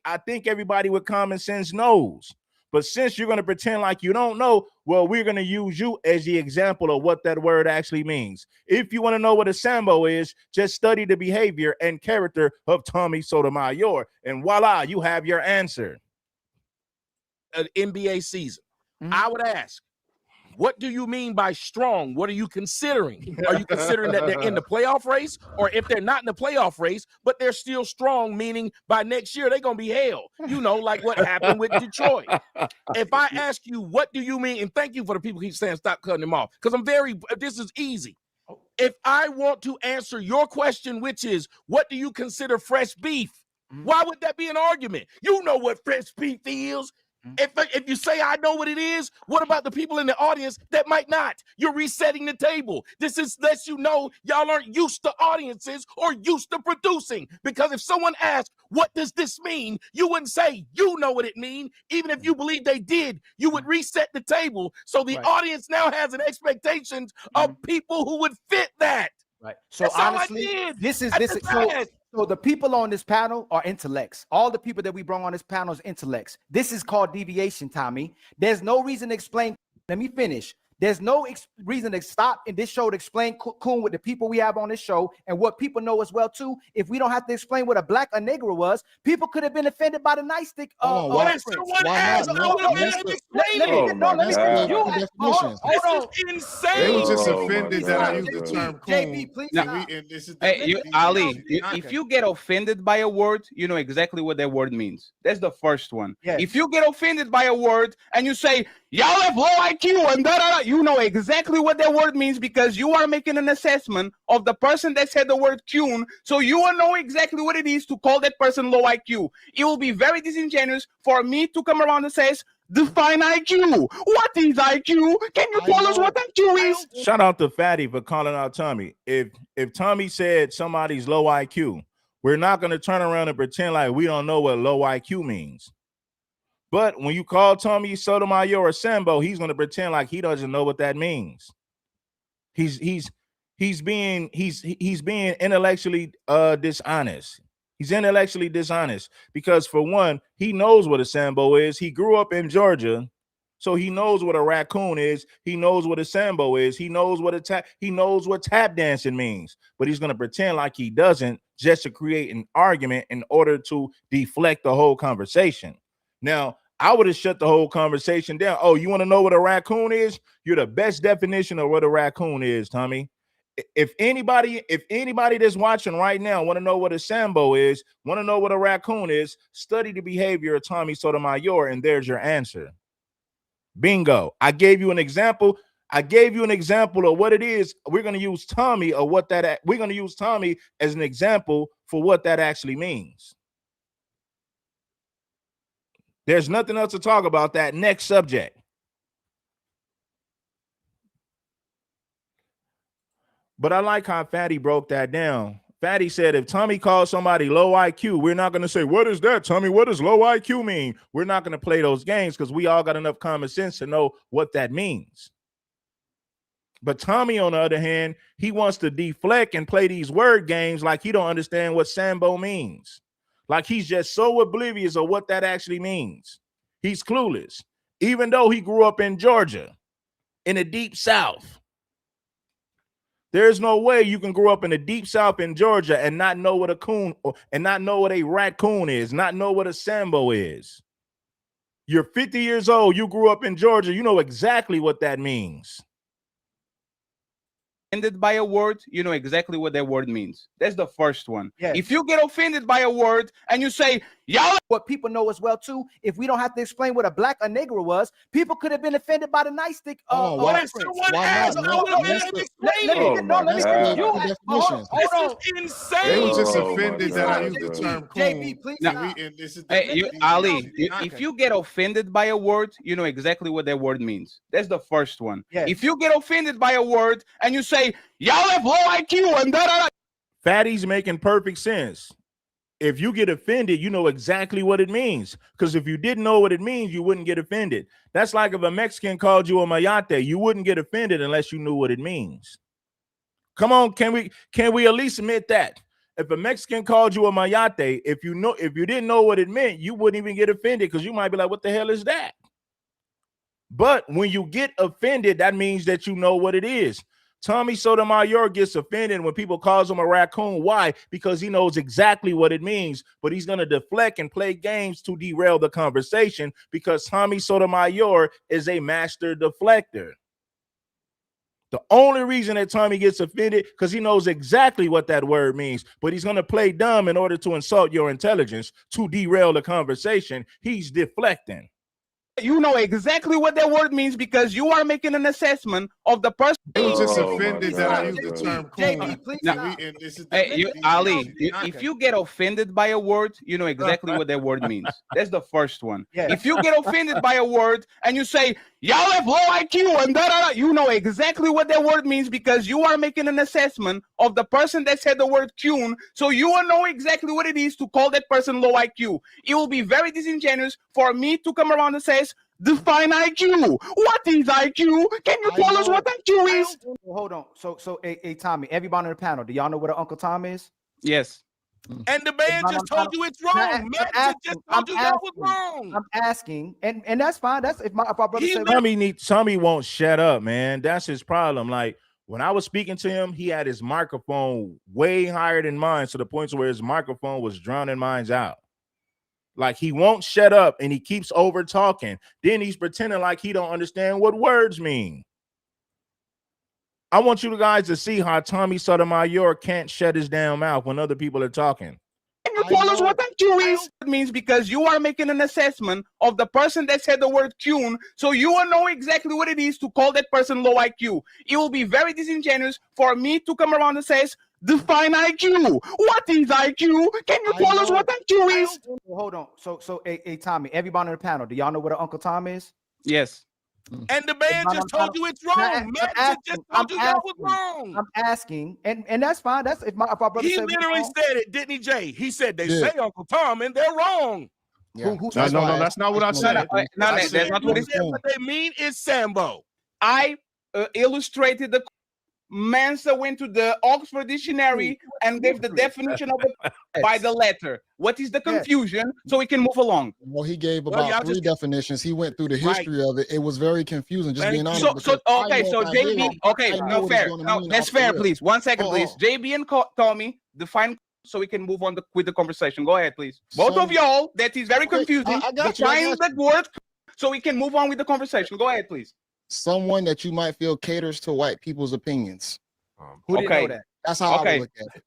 everybody with common sense knows. But since you're going to pretend like you don't know, well, we're going to use you as the example of what that word actually means. If you want to know what a sambo is, just study the behavior and character of Tommy Sotomayor, and voila, you have your answer. An NBA season. I would ask, what do you mean by strong? What are you considering? Are you considering that they're in the playoff race? Or if they're not in the playoff race, but they're still strong, meaning by next year, they're going to be hell. You know, like what happened with Detroit. If I ask you, what do you mean? And thank you for the people who keep saying, stop cutting them off. Because this is easy. If I want to answer your question, which is, what do you consider fresh beef? Why would that be an argument? You know what fresh beef is. If you say I know what it is, what about the people in the audience that might not? You're resetting the table. This lets you know y'all aren't used to audiences or used to producing. Because if someone asked, what does this mean? You wouldn't say, you know what it means. Even if you believe they did, you would reset the table. So the audience now has an expectation of people who would fit that. Right. So honestly, this is so the people on this panel are intellects. All the people that we brought on this panel is intellects. This is called deviation, Tommy. There's no reason to explain. Let me finish. There's no reason to stop in this show to explain Coon with the people we have on this show and what people know as well too. If we don't have to explain what a black or negro was, people could have been offended by the nightstick. What if someone asked? I would have been able to explain it. This is insane. They were just offended that I used the term coon. JB, please. Ali, if you get offended by a word, you know exactly what that word means. That's the first one. Yes. If you get offended by a word and you say, y'all have low IQ and da-da-da, you know exactly what that word means because you are making an assessment of the person that said the word Kuhn, so you will know exactly what it is to call that person low IQ. It will be very disingenuous for me to come around and say, define IQ. What is IQ? Can you tell us what IQ is? Shout out to Fatty for calling out Tommy. If Tommy said somebody's low IQ, we're not going to turn around and pretend like we don't know what low IQ means. But when you call Tommy Sotomayor or Sambo, he's going to pretend like he doesn't know what that means. He's being intellectually dishonest. He's intellectually dishonest because, for one, he knows what a sambo is. He grew up in Georgia, so he knows what a raccoon is. He knows what a sambo is. He knows what tap dancing means. But he's going to pretend like he doesn't just to create an argument in order to deflect the whole conversation. Now, I would have shut the whole conversation down. Oh, you want to know what a raccoon is? You're the best definition of what a raccoon is, Tommy. If anybody that's watching right now want to know what a sambo is, want to know what a raccoon is, study the behavior of Tommy Sotomayor, and there's your answer. Bingo. I gave you an example. Of what it is. We're going to use Tommy as an example for what that actually means. There's nothing else to talk about. That next subject. But I like how Fatty broke that down. Fatty said, if Tommy calls somebody low IQ, we're not going to say, what is that, Tommy? What does low IQ mean? We're not going to play those games because we all got enough common sense to know what that means. But Tommy, on the other hand, he wants to deflect and play these word games like he don't understand what sambo means. Like he's just so oblivious of what that actually means. He's clueless, even though he grew up in Georgia, in the deep South. There's no way you can grow up in the deep South in Georgia and not know what a coon and not know what a raccoon is, not know what a sambo is. You're 50 years old. You grew up in Georgia. You know exactly what that means. Offended by a word, you know exactly what that word means. That's the first one. Yes. If you get offended by a word and you say, y'all, what people know as well too, if we don't have to explain what a black or negro was, people could have been offended by the nightstick. What if someone asked? I would have been able to explain it. This is insane. They were just offended that I used the term coon. JB, please. Ali, if you get offended by a word, you know exactly what that word means. That's the first one. Yes. If you get offended by a word and you say, y'all have low IQ and da-da-da. Fatty's making perfect sense. If you get offended, you know exactly what it means. Because if you didn't know what it means, you wouldn't get offended. That's like if a Mexican called you a mayate, you wouldn't get offended unless you knew what it means. Come on, can we at least admit that? If a Mexican called you a mayate, if you didn't know what it meant, you wouldn't even get offended because you might be like, what the hell is that? But when you get offended, that means that you know what it is. Tommy Sotomayor gets offended when people calls him a raccoon. Why? Because he knows exactly what it means, but he's going to deflect and play games to derail the conversation because Tommy Sotomayor is a master deflector. The only reason that Tommy gets offended because he knows exactly what that word means, but he's going to play dumb in order to insult your intelligence to derail the conversation. He's deflecting. You know exactly what that word means because you are making an assessment of the person. They were just offended that I used the term coon. Ali, if you get offended by a word, you know exactly what that word means. That's the first one. Yes. If you get offended by a word and you say, y'all have low IQ and da-da-da, you know exactly what that word means because you are making an assessment of the person that said the word Kuhn, so you will know exactly what it is to call that person low IQ. It will be very disingenuous for me to come around and say, define IQ. What is IQ? Can you tell us what IQ is? Hold on. So, hey, Tommy, everybody on the panel, do y'all know what an Uncle Tom is? Yes. And the man just told you it's wrong. Madison just told you that was wrong. I'm asking, and that's fine. That's if our brother said Tommy won't shut up, man. That's his problem. Like when I was speaking to him, he had his microphone way higher than mine, to the point where his microphone was drowning mine's out. Like he won't shut up and he keeps over talking. Then he's pretending like he don't understand what words mean. I want you guys to see how Tommy Sotomayor can't shut his damn mouth when other people are talking. Can you tell us what that Q is? It means because you are making an assessment of the person that said the word Q, so you will know exactly what it is to call that person low IQ. It will be very disingenuous for me to come around and say, define IQ. What is IQ? Can you tell us what that Q is? Hold on. So, hey, Tommy, everybody on the panel, do y'all know what an Uncle Tom is? Yes. And the man just told you it's wrong. Madison just told you that was wrong. I'm asking, and that's fine. That's if our brother he literally said it, didn't he, Jay? He said they say Uncle Tom and they're wrong. Yeah. No, that's not what I said. That's not what he said. What they mean is sambo. I illustrated the Mansa went to the Oxford Dictionary and gave the definition of it by the letter. What is the confusion? So we can move along. Well, he gave about 3 definitions. He went through the history of it. It was very confusing, just being honest. So JB, no, fair. No, that's fair, please. 1 second, please. JB and Tommy, define so we can move on with the conversation. Go ahead, please. Both of y'all, that is very confusing. Define that word so we can move on with the conversation. Go ahead, please. Someone that you might feel caters to white people's opinions. Who didn't know that? That's how I would look at it.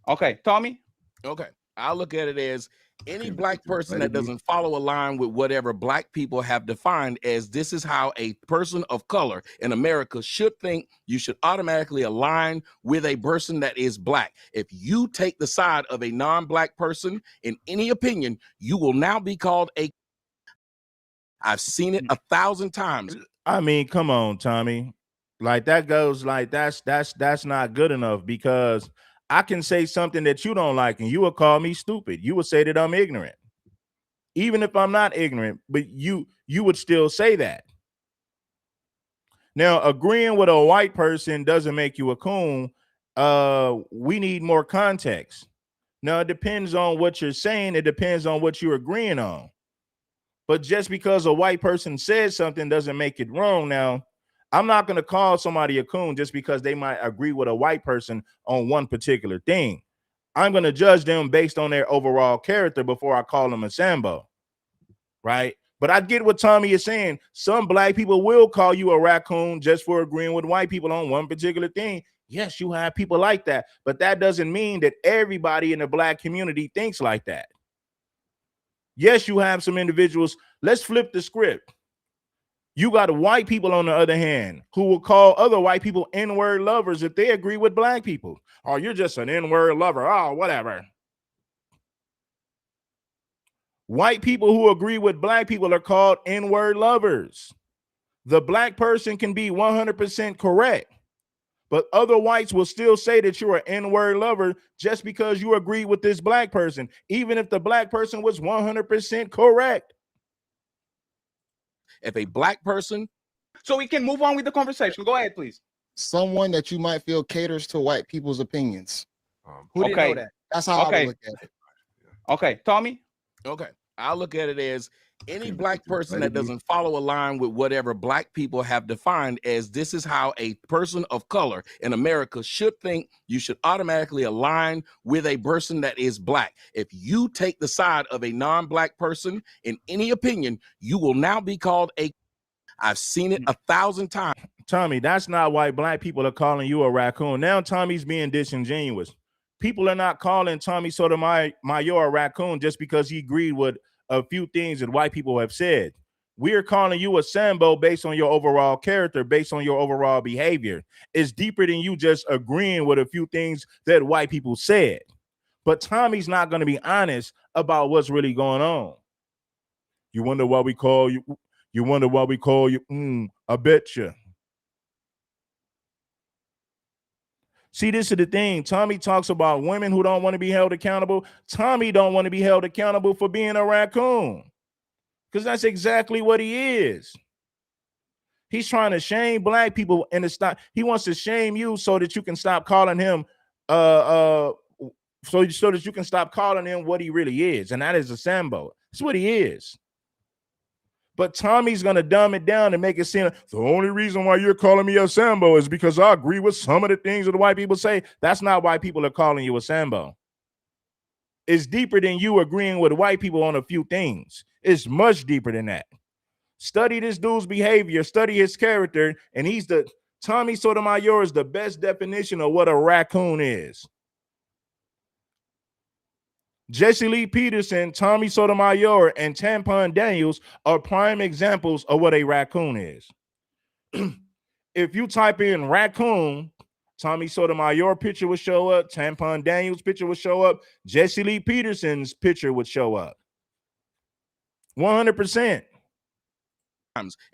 Okay, Tommy? Okay, I look at it as any black person that doesn't follow a line with whatever black people have defined as this is how a person of color in America should think. You should automatically align with a person that is black. If you take the side of a non-black person in any opinion, you will now be called a. I've seen it 1,000 times. I mean, come on, Tommy. Like that goes like that's not good enough, because I can say something that you don't like and you will call me stupid. You would say that I'm ignorant. Even if I'm not ignorant, but you would still say that. Now, agreeing with a white person doesn't make you a coon. We need more context. Now, it depends on what you're saying. It depends on what you're agreeing on. But just because a white person says something doesn't make it wrong. Now, I'm not going to call somebody a coon just because they might agree with a white person on one particular thing. I'm going to judge them based on their overall character before I call them a sambo, right? But I get what Tommy is saying. Some black people will call you a raccoon just for agreeing with white people on one particular thing. Yes, you have people like that, but that doesn't mean that everybody in the black community thinks like that. Yes, you have some individuals. Let's flip the script. You got white people, on the other hand, who will call other white people N-word lovers if they agree with black people. Oh, you're just an N-word lover. Oh, whatever. White people who agree with black people are called N-word lovers. The black person can be 100% correct, but other whites will still say that you're an N-word lover just because you agree with this black person, even if the black person was 100% correct. If a black person. So we can move on with the conversation. Go ahead, please. Someone that you might feel caters to white people's opinions. Who didn't know that? That's how I would look at it. Okay, Tommy? Okay, I look at it as any black person that doesn't follow a line with whatever black people have defined as this is how a person of color in America should think. You should automatically align with a person that is black. If you take the side of a non-black person in any opinion, you will now be called a. I've seen it 1,000 times. Tommy, that's not why black people are calling you a raccoon. Now Tommy's being disingenuous. People are not calling Tommy Sotomayor a raccoon just because he agreed with a few things that white people have said. We're calling you a sambo based on your overall character, based on your overall behavior. It's deeper than you just agreeing with a few things that white people said. But Tommy's not going to be honest about what's really going on. You wonder why we call you. You wonder why we call you. I bet you. See, this is the thing. Tommy talks about women who don't want to be held accountable. Tommy don't want to be held accountable for being a raccoon, because that's exactly what he is. He's trying to shame black people and stop. He wants to shame you so that you can stop calling him so that you can stop calling him what he really is, and that is a sambo. That's what he is. But Tommy's gonna dumb it down and make it seem like the only reason why you're calling me a sambo is because I agree with some of the things that the white people say. That's not why people are calling you a sambo. It's deeper than you agreeing with white people on a few things. It's much deeper than that. Study this dude's behavior, study his character, and Tommy Sotomayor is the best definition of what a raccoon is. Jesse Lee Peterson, Tommy Sotomayor, and Tampon Daniels are prime examples of what a raccoon is. If you type in raccoon, Tommy Sotomayor picture would show up, Tampon Daniels picture would show up, Jesse Lee Peterson's picture would show up. 100%.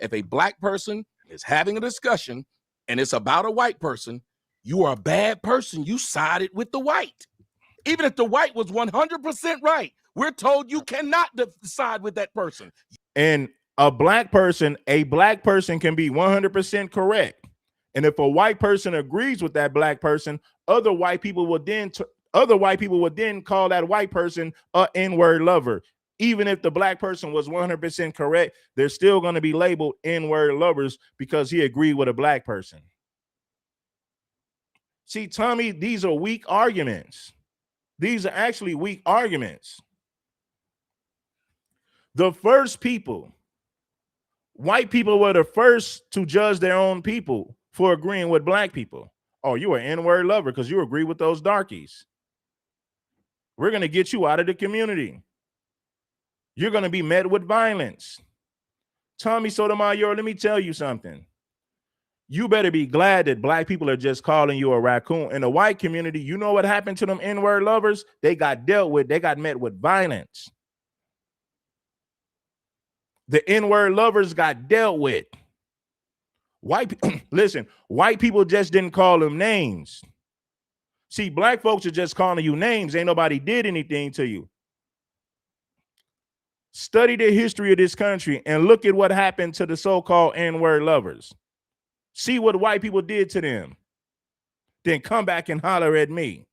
If a black person is having a discussion and it's about a white person, you are a bad person. You sided with the white. Even if the white was 100% right, we're told you cannot side with that person. And a black person can be 100% correct. And if a white person agrees with that black person, other white people would then call that white person a N-word lover. Even if the black person was 100% correct, they're still going to be labeled N-word lovers because he agreed with a black person. See, Tommy, these are weak arguments. These are actually weak arguments. The first people, white people were the first to judge their own people for agreeing with black people. Oh, you are an N-word lover because you agree with those darkies. We're going to get you out of the community. You're going to be met with violence. Tommy Sotomayor, let me tell you something. You better be glad that black people are just calling you a raccoon. In the white community, you know what happened to them N-word lovers? They got dealt with. They got met with violence. The N-word lovers got dealt with. Listen, white people just didn't call them names. See, black folks are just calling you names. Ain't nobody did anything to you. Study the history of this country and look at what happened to the so-called N-word lovers. See what white people did to them. Then come back and holler at me.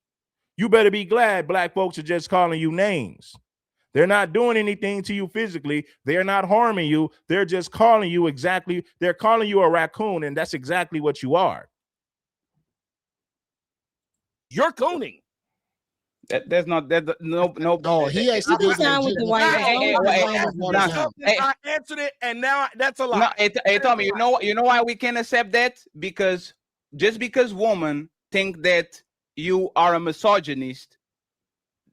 You better be glad black folks are just calling you names. They're not doing anything to you physically. They're not harming you. They're just calling you they're calling you a raccoon, and that's exactly what you are. You're cooning. No, he actually did down with the white. I answered it, and now that's a lie. No, hey, Tommy, you know why we can't accept that? Because just because women think that you are a misogynist,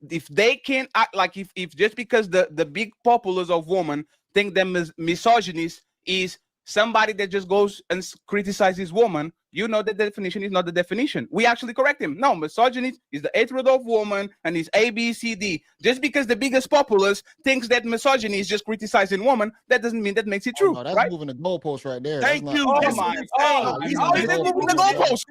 if they can act like if just because the big populace of women think that misogynist is somebody that just goes and criticizes women, you know that the definition is not the definition. We actually correct him. No, misogyny is the hatred of woman and is A, B, C, D. Just because the biggest populace thinks that misogyny is just criticizing woman, that doesn't mean that makes it true. Oh, no, that's right? moving the goalpost right there. Thank you. Oh my God. He's moving the goalpost.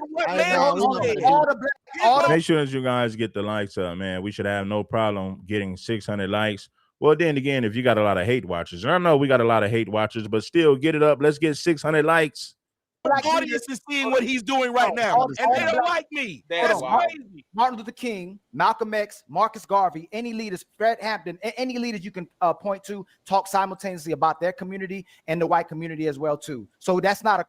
Make sure that you guys get the likes up, man. We should have no problem getting 600 likes. Well, then again, if you got a lot of hate watchers, and I know we got a lot of hate watchers, but still get it up. Let's get 600 likes. The audience is seeing what he's doing right now, and they don't like me. That's crazy. Martin Luther King, Malcolm X, Marcus Garvey, any leaders, Fred Hampton, any leaders you can point to talk simultaneously about their community and the white community as well too. So that's not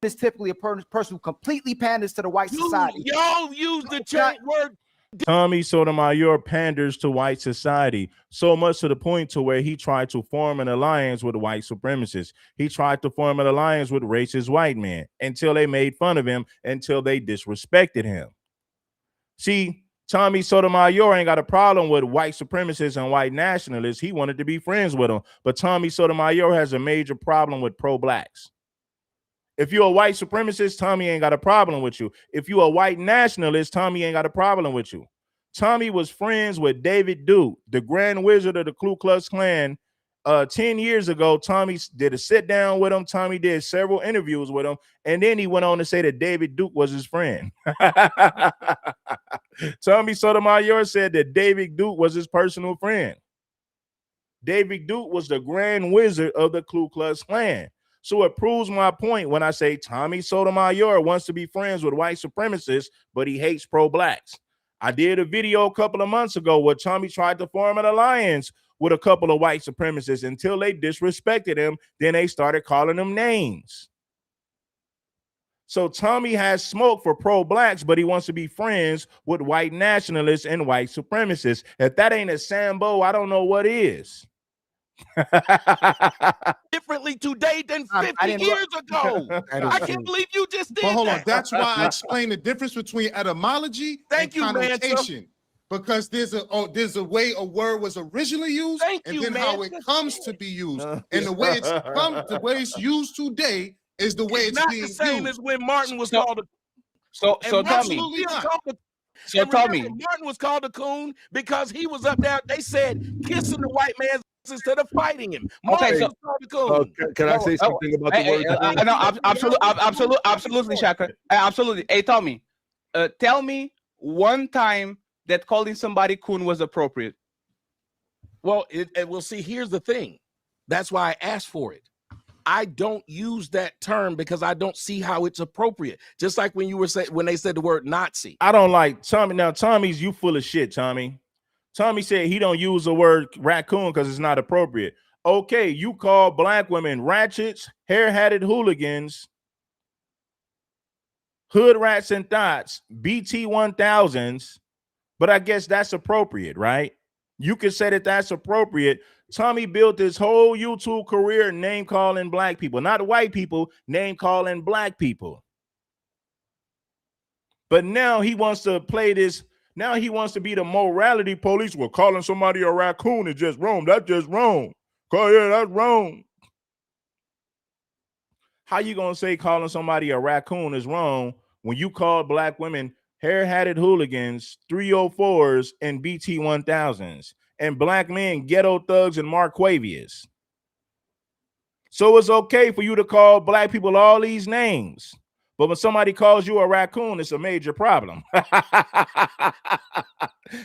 it's typically a person who completely panders to the white society. Y'all use the chant word. Tommy Sotomayor panders to white society, so much to the point to where he tried to form an alliance with white supremacists. He tried to form an alliance with racist white men until they made fun of him, until they disrespected him. See, Tommy Sotomayor ain't got a problem with white supremacists and white nationalists. He wanted to be friends with them. But Tommy Sotomayor has a major problem with pro-blacks. If you're a white supremacist, Tommy ain't got a problem with you. If you're a white nationalist, Tommy ain't got a problem with you. Tommy was friends with David Duke, the Grand Wizard of the Ku Klux Klan. 10 years ago, Tommy did a sit down with him. Tommy did several interviews with him. And then he went on to say that David Duke was his friend. Tommy Sotomayor said that David Duke was his personal friend. David Duke was the Grand Wizard of the Ku Klux Klan. So it proves my point when I say Tommy Sotomayor wants to be friends with white supremacists, but he hates pro-blacks. I did a video a couple of months ago where Tommy tried to form an alliance with a couple of white supremacists until they disrespected him. Then they started calling him names. So Tommy has smoke for pro-blacks, but he wants to be friends with white nationalists and white supremacists. If that ain't a sambo, I don't know what is. Differently today than 50 years ago. I can't believe you just did that. Hold on. that. That's why I explained the difference between etymology and connotation. Because there's a way a word was originally used, how it comes to be used, and the way it's used today is the way it's not being the same used. as when Martin was called a. So tell me. Martin was called a coon because he was up there. They said kissing the white man's instead of fighting him. Martin was called a coon. Can I say something about the word? No, absolutely, Shaka. Absolutely. Hey, Tommy, tell me one time that calling somebody coon was appropriate. Well, we'll see. Here's the thing. That's why I asked for it. I don't use that term because I don't see how it's appropriate. Just like when you were saying when they said the word Nazi. I don't like Tommy. Now, Tommy's you full of shit, Tommy. Tommy said he don't use the word raccoon because it's not appropriate. Okay, you call black women ratchets, hair-hatted hooligans, hood rats and thoughts, BT 1000s, but I guess that's appropriate, right? You could say that that's appropriate. Tommy built his whole YouTube career name calling black people, not white people, name calling black people. But now he wants to play this. Now he wants to be the morality police. Well, calling somebody a raccoon is just wrong. That's just wrong. Oh, yeah, that's wrong. How you gonna say calling somebody a raccoon is wrong when you call black women hair-hatted hooligans, 304s, and BT 1000s, and black men ghetto thugs and Marquavius? So it's okay for you to call black people all these names, but when somebody calls you a raccoon, it's a major problem.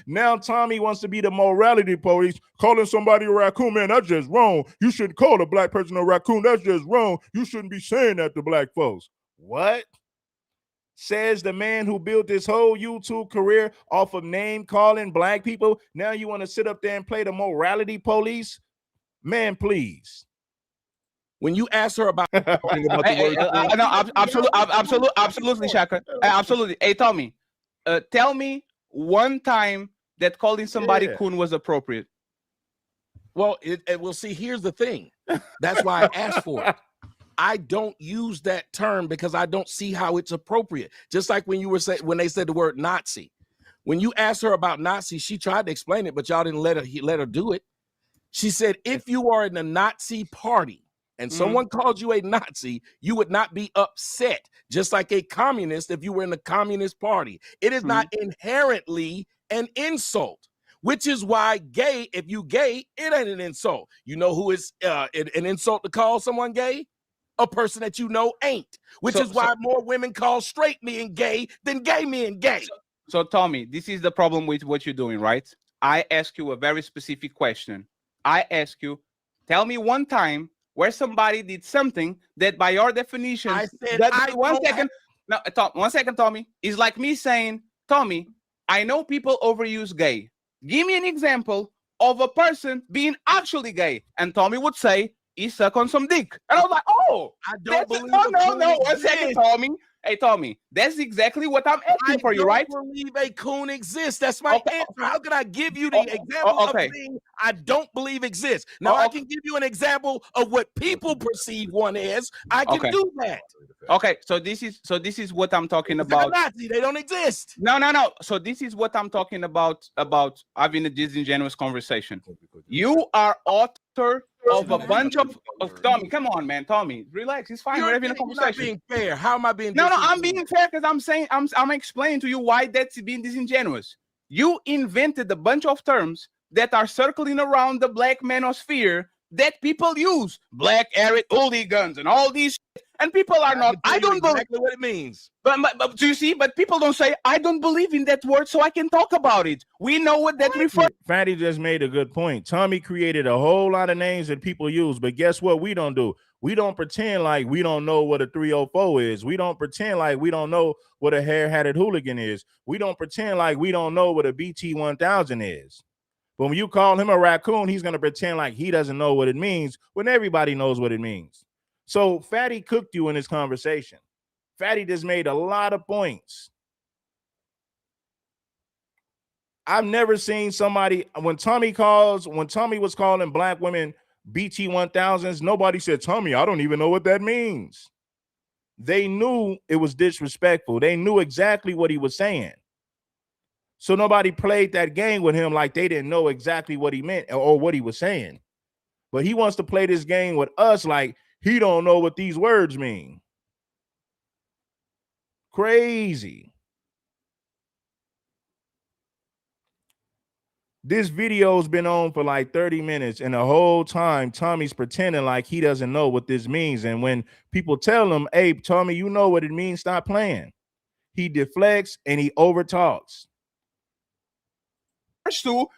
Now Tommy wants to be the morality police, calling somebody a raccoon. Man, that's just wrong. You shouldn't call a black person a raccoon. That's just wrong. You shouldn't be saying that to black folks. What? Says the man who built this whole YouTube career off of name calling black people. Now you want to sit up there and play the morality police? Man, please. When you ask her about, absolutely, Shaka. Absolutely. Hey, Tommy, tell me one time that calling somebody coon was appropriate. Well, we'll see. Here's the thing. That's why I asked for it. I don't use that term because I don't see how it's appropriate. Just like when you were saying when they said the word Nazi. When you asked her about Nazi, she tried to explain it, but y'all didn't let her do it. She said, if you are in the Nazi party and someone called you a Nazi, you would not be upset. Just like a communist if you were in the Communist Party. It is not inherently an insult, which is why gay, if you gay, it ain't an insult. You know who is an insult to call someone gay? A person that you know ain't, which is why more women call straight men gay than gay men gay. So Tommy, this is the problem with what you're doing, right? I ask you a very specific question. I ask you, tell me one time where somebody did something that by your definition, I said, one second, Tommy, is like me saying, Tommy, I know people overuse gay. Give me an example of a person being actually gay. And Tommy would say, he suck on some dick. And I was like, oh, I don't believe no. 1 second, Tommy. Hey, Tommy, that's exactly what I'm asking for you, right? I don't believe a coon exists. That's my answer. How can I give you the example of thing I don't believe exists? Now, I can give you an example of what people perceive one as. I can do that. Okay, so this is what I'm talking about. Nazi, they don't exist. No. So this is what I'm talking about having a disingenuous conversation. You are author of a bunch of Tommy. Come on, man, Tommy, relax. It's fine. We're having a conversation. You're not being fair. How am I being? No, I'm being fair because I'm saying I'm explaining to you why that's being disingenuous. You invented a bunch of terms that are circling around the black manosphere that people use. Black Arab hooligans and all these shit. And people are not. I don't exactly what it means. But do you see? But people don't say, I don't believe in that word, so I can talk about it. We know what that refers. Fatty just made a good point. Tommy created a whole lot of names that people use, but guess what we don't do? We don't pretend like we don't know what a 304 is. We don't pretend like we don't know what a hair-hatted hooligan is. We don't pretend like we don't know what a BT 1000 is. But when you call him a raccoon, he's going to pretend like he doesn't know what it means when everybody knows what it means. So Fatty cooked you in this conversation. Fatty just made a lot of points. I've never seen somebody, when Tommy was calling black women BT 1000s, nobody said, Tommy, I don't even know what that means. They knew it was disrespectful. They knew exactly what he was saying. So nobody played that game with him like they didn't know exactly what he meant or what he was saying. But he wants to play this game with us like he don't know what these words mean. Crazy. This video's been on for like 30 minutes, and the whole time Tommy's pretending like he doesn't know what this means. And when people tell him, hey, Tommy, you know what it means, stop playing, he deflects and he overtalks.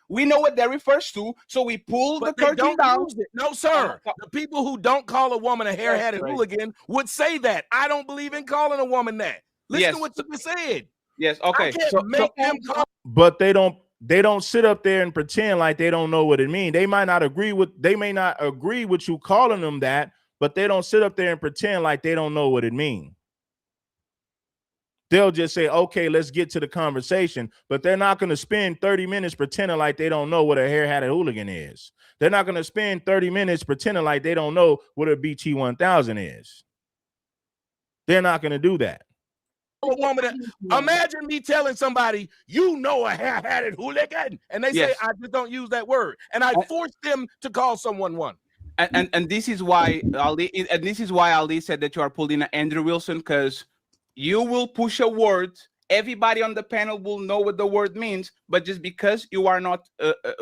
We know what that refers to, so we pull the curtain down. No, sir. The people who don't call a woman a hair-hatted hooligan would say that. I don't believe in calling a woman that. Listen to what you said. Yes, okay. I can't make them call. But they don't sit up there and pretend like they don't know what it means. They may not agree with you calling them that, but they don't sit up there and pretend like they don't know what it means. They'll just say, okay, let's get to the conversation, but they're not going to spend 30 minutes pretending like they don't know what a hair-hatted hooligan is. They're not going to spend 30 minutes pretending like they don't know what a BT 1000 is. They're not going to do that. Imagine me telling somebody, you know, a hair-hatted hooligan, and they say, I just don't use that word, and I force them to call someone one. And this is why Ali said that you are pulling an Andrew Wilson, because you will push a word, everybody on the panel will know what the word means, but just because you are not,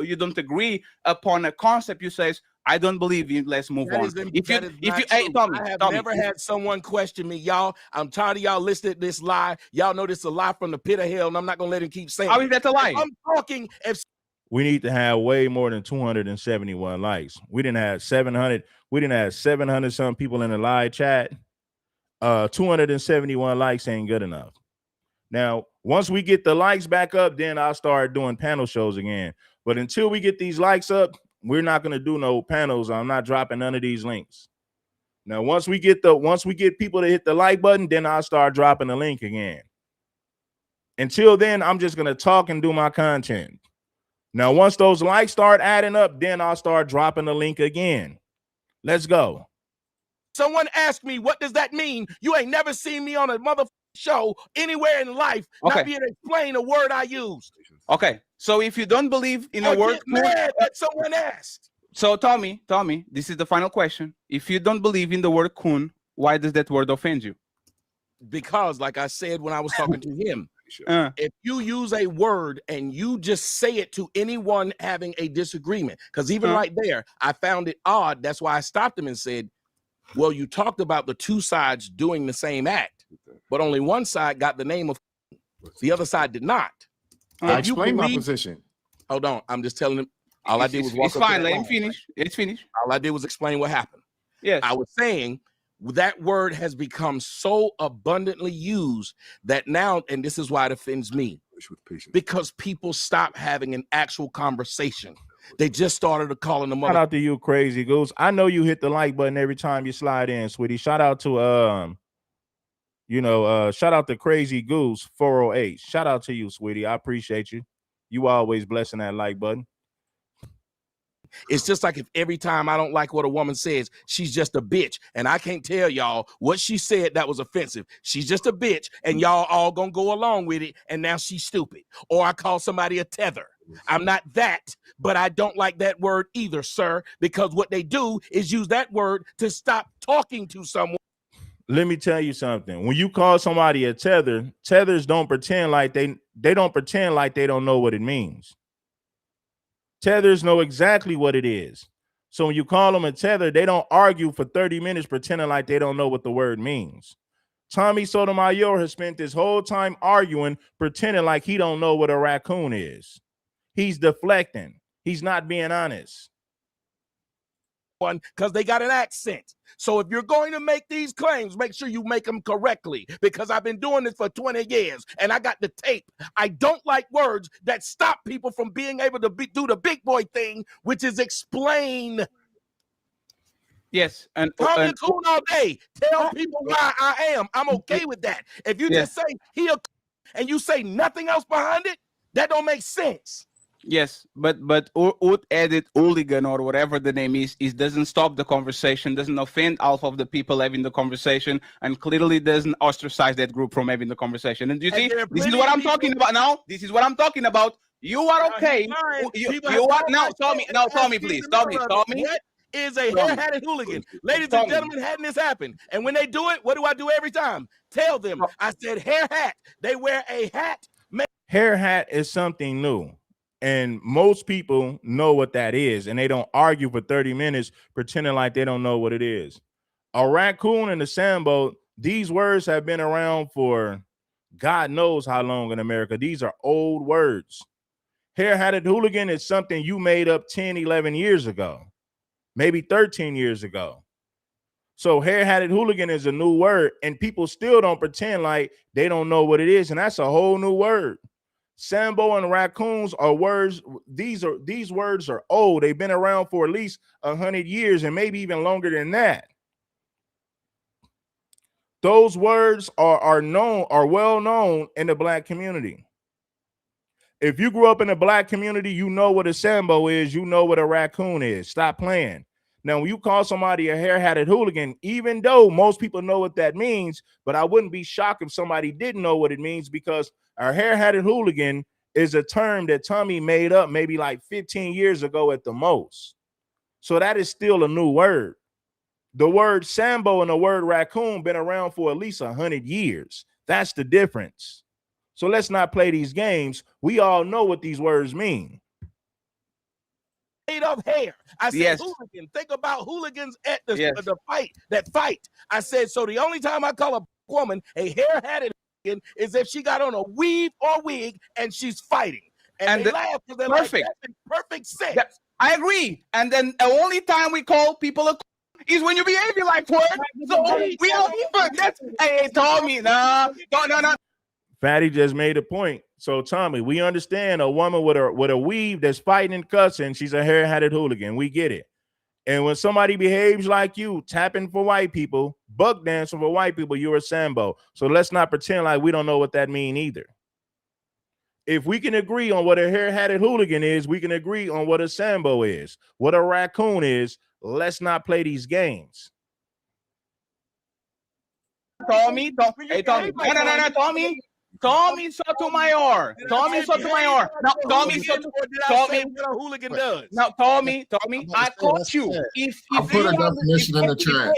you don't agree upon a concept, you say, I don't believe you. Let's move on. I have never had someone question me, y'all. I'm tired of y'all listening to this lie. Y'all know this is a lie from the pit of hell, and I'm not gonna let him keep saying. How is that a lie? I'm talking. We need to have way more than 271 likes. We didn't have 700. We didn't have 700 some people in the live chat. 271 likes ain't good enough. Now, once we get the likes back up, then I'll start doing panel shows again. But until we get these likes up, we're not going to do no panels. I'm not dropping none of these links. Now, once we get people to hit the like button, then I'll start dropping the link again. Until then, I'm just going to talk and do my content. Now, once those likes start adding up, then I'll start dropping the link again. Let's go. Someone asked me, what does that mean? You ain't never seen me on a motherfucking show anywhere in life not being able to explain a word I used. Okay, so if you don't believe in a word, mad that someone asked. So Tommy, this is the final question. If you don't believe in the word coon, why does that word offend you? Because, like I said when I was talking to him, if you use a word and you just say it to anyone having a disagreement, because even right there, I found it odd. That's why I stopped him and said, well, you talked about the two sides doing the same act, but only one side got the name of, the other side did not. I explained my position. Hold on, I'm just telling him. All I did was walk. It's fine. Let him finish. It's finished. All I did was explain what happened. Yes, I was saying that word has become so abundantly used that now, and this is why it offends me, because people stop having an actual conversation. They just started calling them. Shout out to you, Crazy Goose. I know you hit the like button every time you slide in, sweetie. Shout out to shout out to Crazy Goose 408. Shout out to you, sweetie. I appreciate you. You always blessing that like button. It's just like if every time I don't like what a woman says, she's just a bitch. And I can't tell y'all what she said that was offensive. She's just a bitch, and y'all all gonna go along with it, and now she's stupid. Or I call somebody a tether. I'm not that, but I don't like that word either, sir, because what they do is use that word to stop talking to someone. Let me tell you something. When you call somebody a tether, tethers don't pretend like they don't pretend like they don't know what it means. Tethers know exactly what it is. So when you call them a tether, they don't argue for 30 minutes pretending like they don't know what the word means. Tommy Sotomayor has spent this whole time arguing, pretending like he don't know what a raccoon is. He's deflecting. He's not being honest. Because they got an accent. So if you're going to make these claims, make sure you make them correctly, because I've been doing this for 20 years and I got the tape. I don't like words that stop people from being able to do the big boy thing, which is explain. Yes, and Call me a coon all day. Tell people why I am. I'm okay with that. If you just say he a and you say nothing else behind it, that don't make sense. Yes, but Oot edit hooligan or whatever the name is doesn't stop the conversation, doesn't offend half of the people having the conversation, and clearly doesn't ostracize that group from having the conversation. And you see, this is what I'm talking about now. This is what I'm talking about. You are okay. You are now. Tell me, please. Tell me. What is a hair-hatted hooligan? Ladies and gentlemen, hadn't this happened? And when they do it, what do I do every time? Tell them. I said hair hat. They wear a hat. Hair hat is something new. And most people know what that is, and they don't argue for 30 minutes pretending like they don't know what it is. A raccoon and a sambo, these words have been around for God knows how long in America. These are old words. Hair-hatted hooligan is something you made up 10, 11 years ago, maybe 13 years ago. So hair-hatted hooligan is a new word, and people still don't pretend like they don't know what it is, and that's a whole new word. Sambo and raccoons are words. These words are old. They've been around for at least 100 years and maybe even longer than that. Those words are well known in the black community. If you grew up in the black community, you know what a sambo is. You know what a raccoon is. Stop playing. Now, when you call somebody a hair-hatted hooligan, even though most people know what that means, but I wouldn't be shocked if somebody didn't know what it means, because a hair-hatted hooligan is a term that Tommy made up maybe like 15 years ago at the most. So that is still a new word. The word sambo and the word raccoon been around for at least 100 years. That's the difference. So let's not play these games. We all know what these words mean. Made of hair. I said hooligan. Think about hooligans at the fight. I said, so the only time I call a woman a hair-hatted hooligan is if she got on a weave or wig and she's fighting. And they laugh because they're perfect. Like, that makes perfect sense. Yeah, I agree. And then the only time we call people a is when you behave like one. So we don't even. That's hey Tommy. No. Fatty just made a point. So Tommy, we understand a woman with a weave that's fighting and cussing, she's a hair-hatted hooligan. We get it. And when somebody behaves like you, tapping for white people, buck dancing for white people, you're a sambo. So let's not pretend like we don't know what that means either. If we can agree on what a hair-hatted hooligan is, we can agree on what a sambo is, what a raccoon is. Let's not play these games. Tommy. Hey, Tommy. No, Tommy. Tommy Sotomayor. Tommy Sotomayor. No, Tommy. What a hooligan does. Now, Tommy. I caught you. If I'll put a definition in the chat.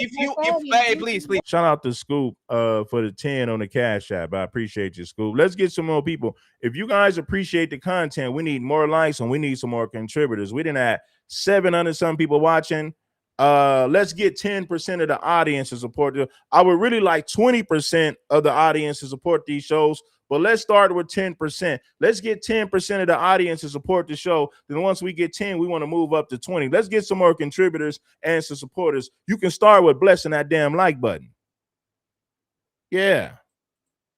Hey, please. Shout out to Scoop for the 10 on the Cash App. I appreciate you, Scoop. Let's get some more people. If you guys appreciate the content, we need more likes and we need some more contributors. We didn't have 700 some people watching. Let's get 10% of the audience to support this. I would really like 20% of the audience to support these shows, but let's start with 10%. Let's get 10% of the audience to support the show. Then once we get 10, we want to move up to 20. Let's get some more contributors and some supporters. You can start with blessing that damn like button. Yeah.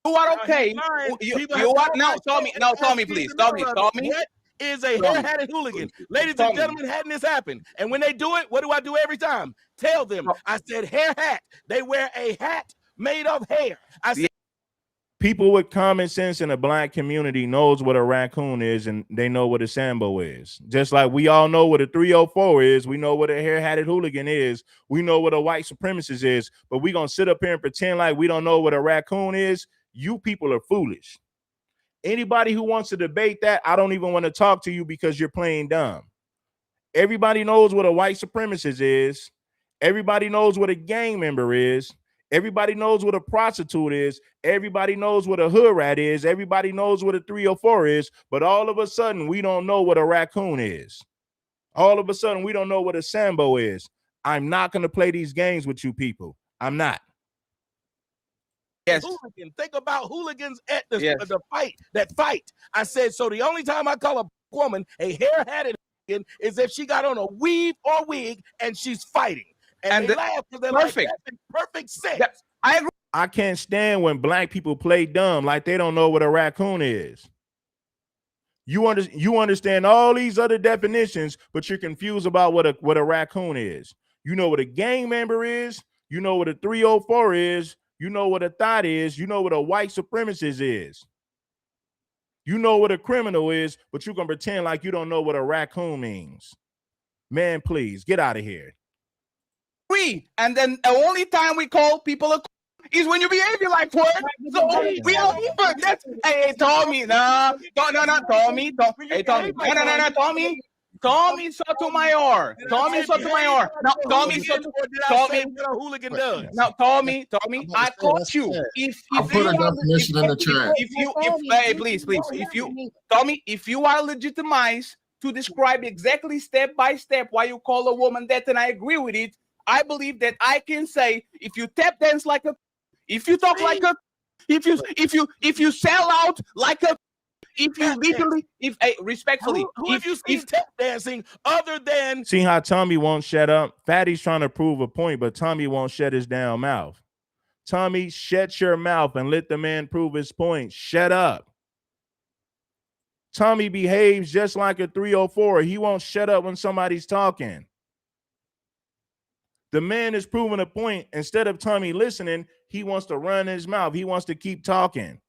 You are okay. You are now. Tommy, please. Tommy. What is a hair-hatted hooligan? Ladies and gentlemen, hadn't this happened? And when they do it, what do I do every time? Tell them. I said hair hat. They wear a hat made of hair. I said people with common sense in the black community knows what a raccoon is, and they know what a sambo is. Just like we all know what a 304 is, we know what a hair-hatted hooligan is, we know what a white supremacist is, but we're going to sit up here and pretend like we don't know what a raccoon is. You people are foolish. Anybody who wants to debate that, I don't even want to talk to you because you're playing dumb. Everybody knows what a white supremacist is. Everybody knows what a gang member is. Everybody knows what a prostitute is. Everybody knows what a hood rat is. Everybody knows what a 304 is. But all of a sudden, we don't know what a raccoon is. All of a sudden, we don't know what a sambo is. I'm not going to play these games with you people. I'm not. Yes. Hooligan. Think about hooligans at the, Yes. the fight. That fight. I said, so the only time I call a woman a hair-hatted hooligan is if she got on a weave or wig and she's fighting. And they laugh because they're perfect. Like, that's perfect sense. I agree. I can't stand when black people play dumb like they don't know what a raccoon is. You understand all these other definitions, but you're confused about what a raccoon is. You know what a gang member is. You know what a 304 is. You know what a thought is. You know what a white supremacist is. You know what a criminal is, but you're going to pretend like you don't know what a raccoon means. Man, please, get out of here. And then the only time we call people a is when you behave like word. So we all even. That's, hey, Tommy, no, Tommy. Hey, Tommy, no, Tommy. Tommy Sotomayor. Tommy Sotomayor. Now, Tommy Sotomayor. What a hooligan does. Now, Tommy, I caught you. If put a definition in the chat. Hey, please, Tommy, if you are legitimized to describe exactly step by step why you call a woman that, and I agree with it, I believe that I can say if you tap dance like a, if you talk like a, if you sell out like a, if you legally, if respectfully, who have you seen tap dancing other than? See how Tommy won't shut up? Fatty's trying to prove a point, but Tommy won't shut his damn mouth. Tommy, shut your mouth and let the man prove his point. Shut up. Tommy behaves just like a 304. He won't shut up when somebody's talking. The man is proving a point. Instead of Tommy listening, he wants to run his mouth. He wants to keep talking.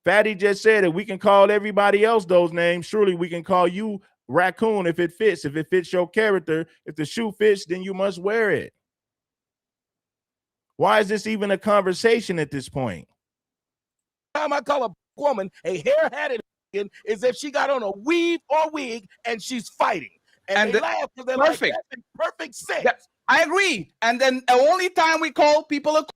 Fatty just said that we can call everybody else those names. Surely we can call you Racoon if it fits. If it fits your character, if the shoe fits, then you must wear it. Why is this even a conversation at this point? Time I call a woman a hair-hatted hooligan is if she got on a weave or wig and she's fighting. And they laugh because they're perfect. Like, that's perfect sense. I agree. And then the only time we call people a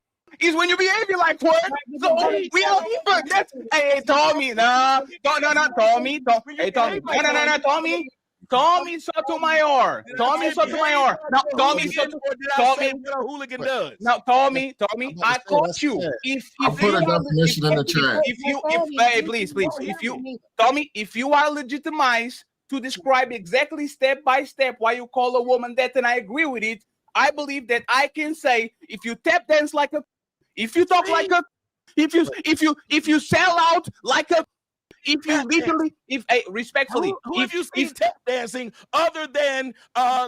is when you behave like word. So we all even. That's, hey, Tommy, no, Tommy. Hey, Tommy, no, Tommy. Tommy Sotomayor. Tommy Sotomayor. Now, Tommy Sotomayor. What a hooligan does. Now, Tommy, I caught you. If put a definition in the chat. Hey, please. If you are legitimized to describe exactly step by step why you call a woman that, and I agree with it, I believe that I can say if you tap dance like a, if you talk like a, if you sell out like a, if you legally, if respectfully, who have you seen tap dancing other than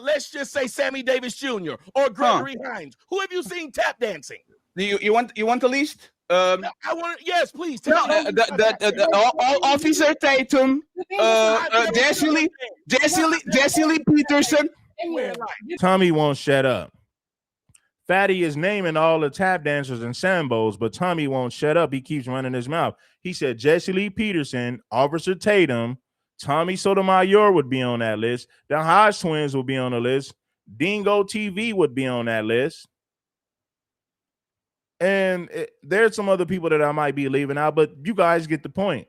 let's just say Sammy Davis Jr. or Gregory Hines? Who have you seen tap dancing? You want the list? I want to, yes, please. Tell me. All Officer Tatum, Jesse Lee Peterson. Tommy won't shut up. Fatty is naming all the tap dancers and sambos, but Tommy won't shut up. He keeps running his mouth. He said Jesse Lee Peterson, Officer Tatum, Tommy Sotomayor would be on that list. The Hodge twins will be on the list. Dingo TV would be on that list. And there's some other people that I might be leaving out, but you guys get the point.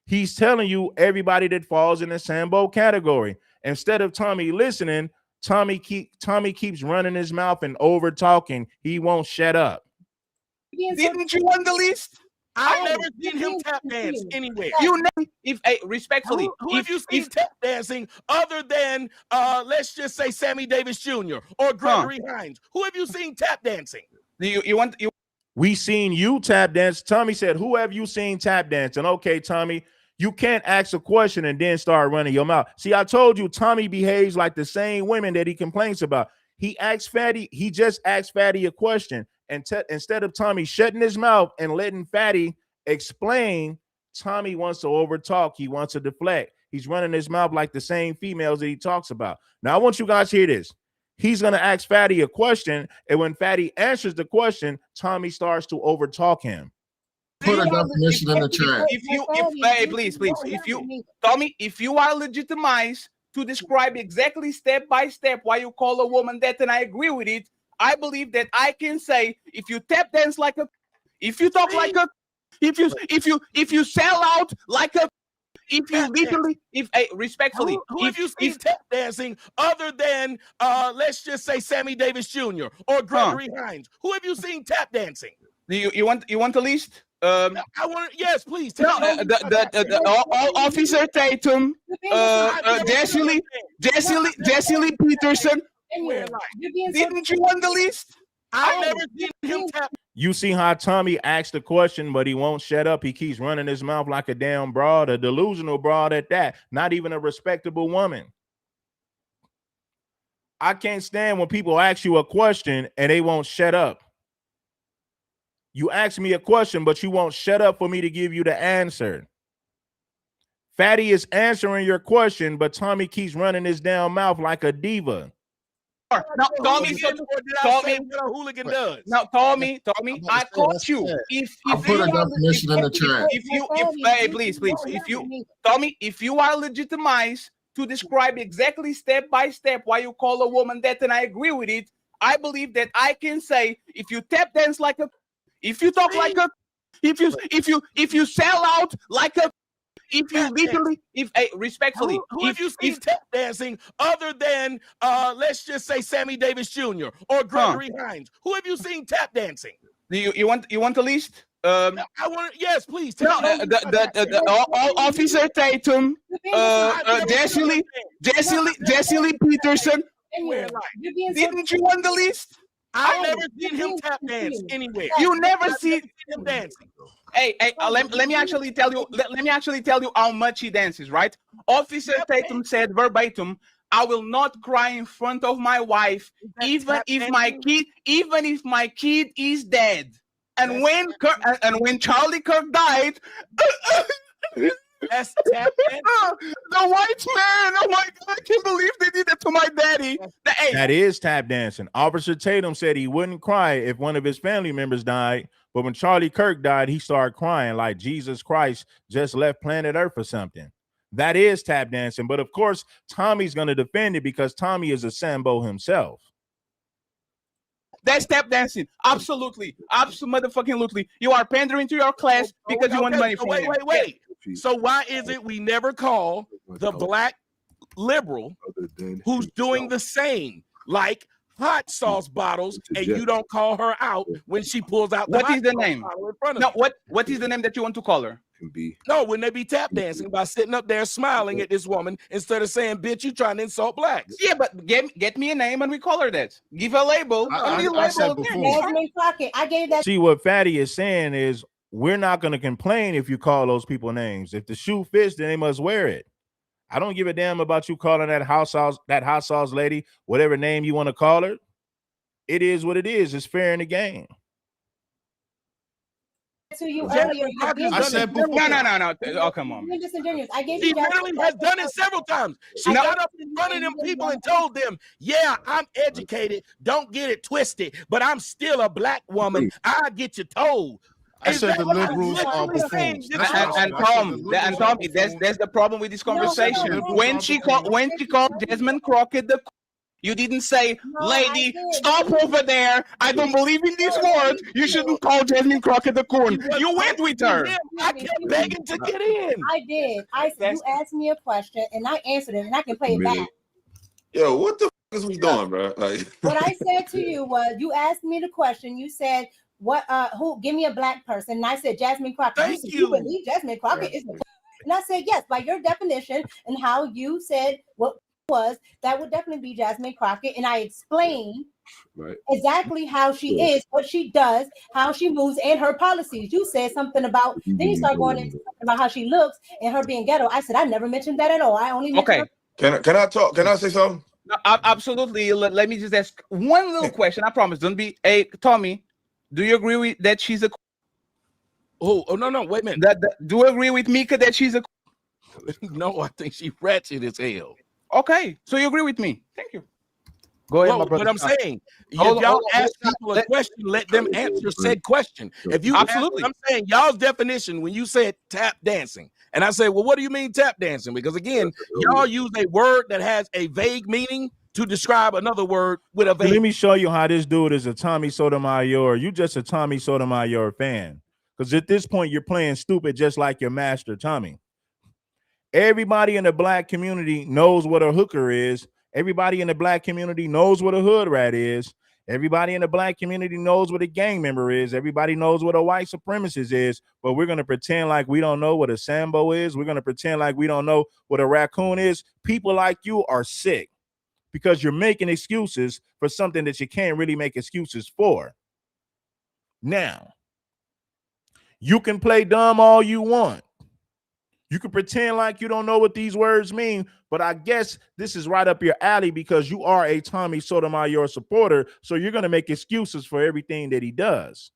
He's telling you everybody that falls in the sambo category. Instead of Tommy listening, Tommy keeps running his mouth and over talking. He won't shut up. Didn't you want the list? I've never seen him tap dance anywhere. You know, if respectfully, who have you seen tap dancing other than let's just say Sammy Davis Jr. or Gregory Hines? Who have you seen tap dancing? We seen you tap dance. Tommy said, "Who have you seen tap dancing?" Okay, Tommy. You can't ask a question and then start running your mouth. See, I told you Tommy behaves like the same women that he complains about. He just asked Fatty a question. And instead of Tommy shutting his mouth and letting Fatty explain, Tommy wants to overtalk. He wants to deflect. He's running his mouth like the same females that he talks about. Now, I want you guys to hear this. He's going to ask Fatty a question. And when Fatty answers the question, Tommy starts to overtalk him. Put a definition in the chat. If you are legitimized to describe exactly step by step why you call a woman that, and I agree with it, I believe that I can say if you tap dance like a, if you talk like a, if you sell out like a, if you literally, if respectfully, who have you seen tap dancing other than let's just say Sammy Davis Jr. or Gregory Hines? Who have you seen tap dancing? You want a list? I want yes, please. No, Officer Tatum, Jesse Lee Peterson. Didn't you want the list? I've never seen him tap. You see how Tommy asked a question, but he won't shut up. He keeps running his mouth like a damn broad, a delusional broad at that. Not even a respectable woman. I can't stand when people ask you a question and they won't shut up. You ask me a question, but you won't shut up for me to give you the answer. Fatty is answering your question, but Tommy keeps running his damn mouth like a diva. Now, Tommy, what a hooligan does. Now, Tommy, I caught you. I'll put a definition in the chat. Hey, please, if you are legitimized to describe exactly step by step why you call a woman that, and I agree with it, I believe that I can say if you tap dance like a, if you talk like a, if you sell out like a, if you literally, respectfully, who have you seen tap dancing other than let's just say Sammy Davis Jr. or Gregory Hines? Who have you seen tap dancing? You want a list? I want yes, please. No, Officer Tatum, Jesse Lee Peterson. Didn't you want the list? I've never seen him tap dance anywhere. You never see him dancing. Hey, let me actually tell you. Let me actually tell you how much he dances. Right? Officer Tatum said verbatim, "I will not cry in front of my wife, even if my kid is dead." And when Charlie Kirk died, that's tap dancing. The white man. Oh my God! I can't believe they did that to my daddy. That is tap dancing. Officer Tatum said he wouldn't cry if one of his family members died, but when Charlie Kirk died, he started crying like Jesus Christ just left planet Earth or something. That is tap dancing. But of course, Tommy's going to defend it because Tommy is a sambo himself. That's tap dancing. Absolutely. Absolutely. You are pandering to your class because you want money from them. Wait. So why is it we never call the black liberal who's doing the same, like hot sauce bottles, and you don't call her out when she pulls out the what is the name? No, what is the name that you want to call her? No, when they be tap dancing by sitting up there smiling at this woman instead of saying, "Bitch, you trying to insult blacks." Yeah, but get me a name and we call her that. Give a label. I said before. I gave that. See, what Fatty is saying is we're not going to complain if you call those people names. If the shoe fits, then they must wear it. I don't give a damn about you calling that hot sauce lady, whatever name you want to call her. It is what it is. It's fair in the game. To you earlier, I said before. No. Oh, come on. Disingenuous. I gave She you literally has done it several times. She got up in front of them people and told them, "Yeah, I'm educated. Don't get it twisted, but I'm still a black woman. I get you told." I said the liberals are buffoons. And Tommy, that's the problem with this conversation. When she called Jasmine Crockett you didn't say, "Lady, stop over there. I don't believe in this word. You shouldn't call Jasmine Crockett the coon." You went with her. I kept begging to get in. I did. You asked me a question and I answered it, and I can play it back. Yo, what the fuck is we doing, bro? Like, what I said to you was, you asked me the question. You said, "What? Who? Give me a black person." And I said, "Jasmine Crockett." Thank you believe Jasmine Crockett is? And I said, "Yes." By your definition and how you said what was, that would definitely be Jasmine Crockett. And I explained exactly how she is, what she does, how she moves, and her policies. You said something about, then you start going into something about how she looks and her being ghetto. I said, I never mentioned that at all. I only mentioned her. Can I talk? Can I say something? No, absolutely. Let me just ask one little question. I promise. Don't be. Hey, Tommy, do you agree with that she's a? Oh no! Wait a minute. Do you agree with Mika that she's a? No, I think she ratchet as hell. Okay, so you agree with me? Thank you. Go ahead, my brother. But I'm saying, if y'all ask people a question, let them answer said question. If you absolutely, I'm saying y'all's definition when you said tap dancing, and I say, well, what do you mean tap dancing? Because again, y'all use a word that has a vague meaning to describe another word with a vague. Let me show you how this dude is a Tommy Sotomayor. You just a Tommy Sotomayor fan, because at this point you're playing stupid just like your master Tommy. Everybody in the black community knows what a hooker is. Everybody in the black community knows what a hood rat is. Everybody in the black community knows what a gang member is. Everybody knows what a white supremacist is, but we're going to pretend like we don't know what a sambo is. We're going to pretend like we don't know what a raccoon is. People like you are sick because you're making excuses for something that you can't really make excuses for. Now, you can play dumb all you want. You can pretend like you don't know what these words mean, but I guess this is right up your alley because you are a Tommy Sotomayor supporter, so you're going to make excuses for everything that he does.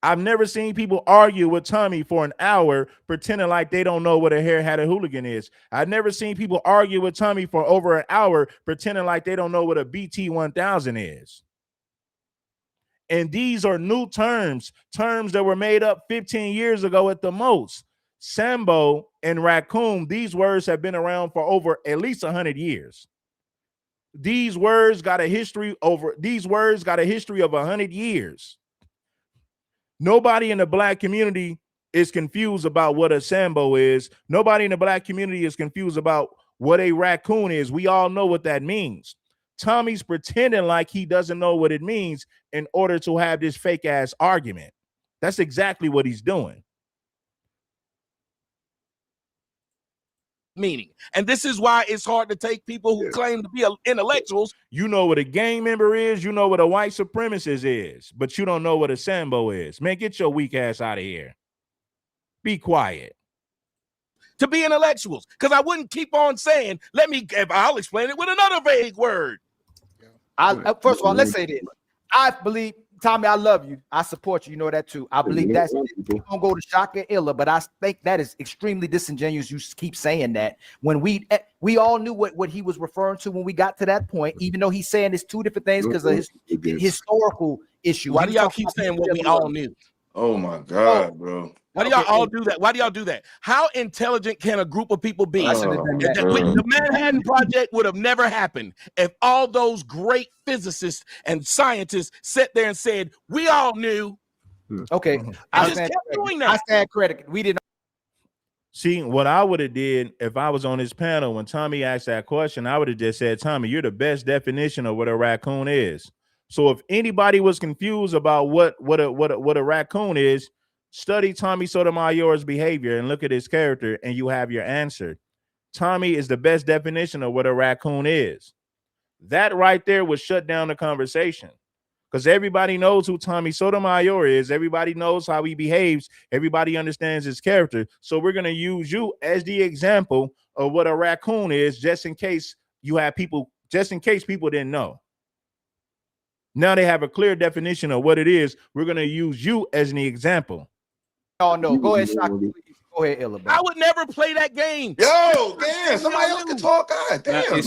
I've never seen people argue with Tommy for an hour pretending like they don't know what a hair-hatted hooligan is. I've never seen people argue with Tommy for over an hour pretending like they don't know what a BT 1000 is. And these are new terms that were made up 15 years ago at the most. Sambo and Racoon, these words have been around for over at least 100 years. These words got a history of 100 years. Nobody in the black community is confused about what a sambo is. Nobody in the black community is confused about what a raccoon is. We all know what that means. Tommy's pretending like he doesn't know what it means in order to have this fake ass argument. That's exactly what he's doing. Meaning. And this is why it's hard to take people who claim to be intellectuals. You know what a gang member is, you know what a white supremacist is, but you don't know what a sambo is. Man, get your weak ass out of here. Be quiet. To be intellectuals, because I wouldn't keep on saying, I'll explain it with another vague word. First of all, let's say this. I believe, Tommy, I love you. I support you. You know that too. I believe that's don't go to Shaka Illa, but I think that is extremely disingenuous. You keep saying that when we all knew what he was referring to when we got to that point, even though he's saying it's two different things because of his historical issue. Why do y'all keep saying what we all knew? Oh my God, bro. Why do y'all all do that? Why do y'all do that? How intelligent can a group of people be? The Manhattan Project would have never happened if all those great physicists and scientists sat there and said, we all knew. Okay. I stand credit. We didn't. See, what I would have did if I was on this panel when Tommy asked that question, I would have just said, Tommy, you're the best definition of what a raccoon is. So if anybody was confused about what a raccoon is, study Tommy Sotomayor's behavior and look at his character, and you have your answer. Tommy is the best definition of what a raccoon is. That right there would shut down the conversation because everybody knows who Tommy Sotomayor is. Everybody knows how he behaves. Everybody understands his character. So we're going to use you as the example of what a raccoon is, just in case people didn't know. Now they have a clear definition of what it is. We're going to use you as an example. Oh, no. Go ahead, Shaka. Go ahead, Illa. I would never play that game. Yo, damn, somebody else can talk. God damn.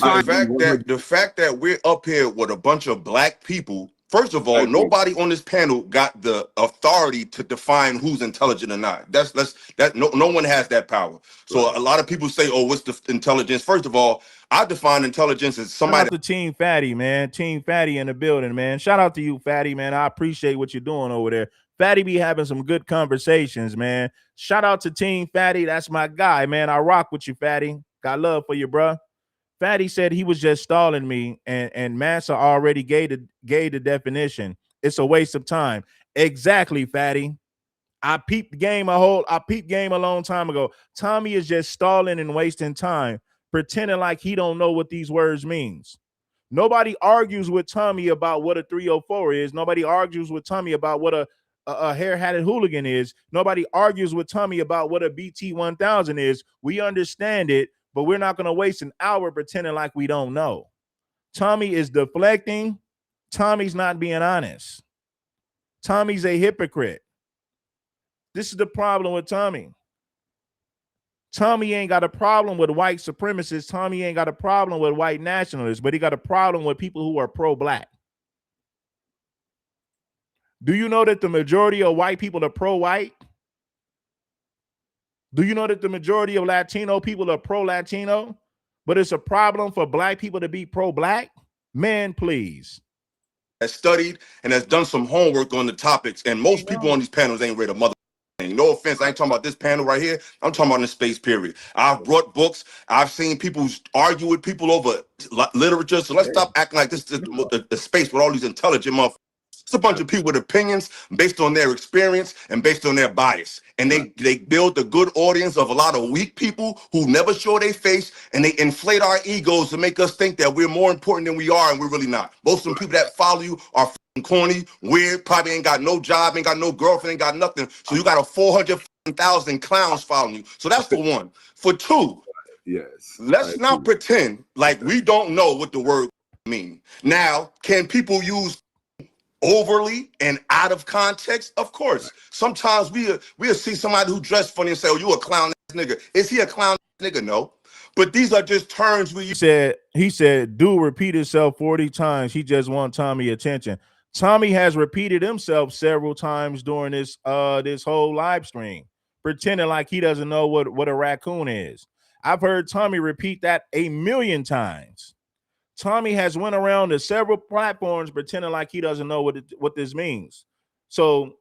The fact that we're up here with a bunch of black people, first of all, nobody on this panel got the authority to define who's intelligent or not. No one has that power. So a lot of people say, oh, what's the intelligence? First of all, I define intelligence as somebody. Shout out to Team Fatty, man. Team Fatty in the building, man. Shout out to you, Fatty, man. I appreciate what you're doing over there. Fatty be having some good conversations, man. Shout out to Team Fatty. That's my guy, man. I rock with you, Fatty. Got love for you, bro. Fatty said he was just stalling me, and Massa already gave the definition. It's a waste of time. Exactly, Fatty. I peeped game a long time ago. Tommy is just stalling and wasting time, pretending like he don't know what these words means. Nobody argues with Tommy about what a 304 is. Nobody argues with Tommy about what a hair-hatted hooligan is. Nobody argues with Tommy about what a BT 1000 is. We understand it, but we're not going to waste an hour pretending like we don't know. Tommy is deflecting. Tommy's not being honest. Tommy's a hypocrite. This is the problem with Tommy. Tommy ain't got a problem with white supremacists. Tommy ain't got a problem with white nationalists, but he got a problem with people who are pro-black. Do you know that the majority of white people are pro-white? Do you know that the majority of Latino people are pro-Latino? But it's a problem for black people to be pro-black? Man, please. Has studied and has done some homework on the topics, and most people on these panels ain't read a mother. No offense, I ain't talking about this panel right here. I'm talking about in the space period. I've brought books. I've seen people argue with people over literature. So let's stop acting like this is the space with all these intelligent motherfuckers. It's a bunch of people with opinions based on their experience and based on their bias. And they build a good audience of a lot of weak people who never show their face, and they inflate our egos to make us think that we're more important than we are, and we're really not. Most of the people that follow you are corny, weird, probably ain't got no job, ain't got no girlfriend, ain't got nothing. So you got a 400,000 clowns following you. So that's for one. For two, let's not pretend like we don't know what the word mean. Now, can people use overly and out of context? Of course. Sometimes we'll see somebody who dressed funny and say, "Oh, you a clown ass nigga." Is he a clown ass nigga? No. But these are just terms we use. He said, "Do repeat himself 40 times. He just want Tommy attention." Tommy has repeated himself several times during this whole live stream, pretending like he doesn't know what a raccoon is. I've heard Tommy repeat that 1,000,000 times. Tommy has went around to several platforms pretending like he doesn't know what this means. So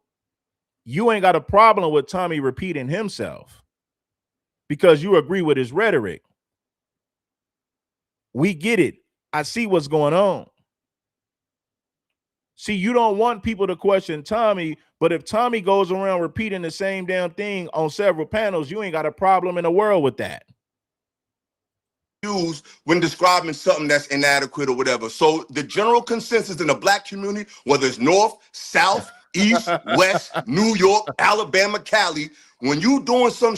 you ain't got a problem with Tommy repeating himself because you agree with his rhetoric. We get it. I see what's going on. See, you don't want people to question Tommy, but if Tommy goes around repeating the same damn thing on several panels, you ain't got a problem in the world with that. Use when describing something that's inadequate or whatever. So the general consensus in the black community, whether it's North, South, East, West, New York, Alabama, Cali, when you doing some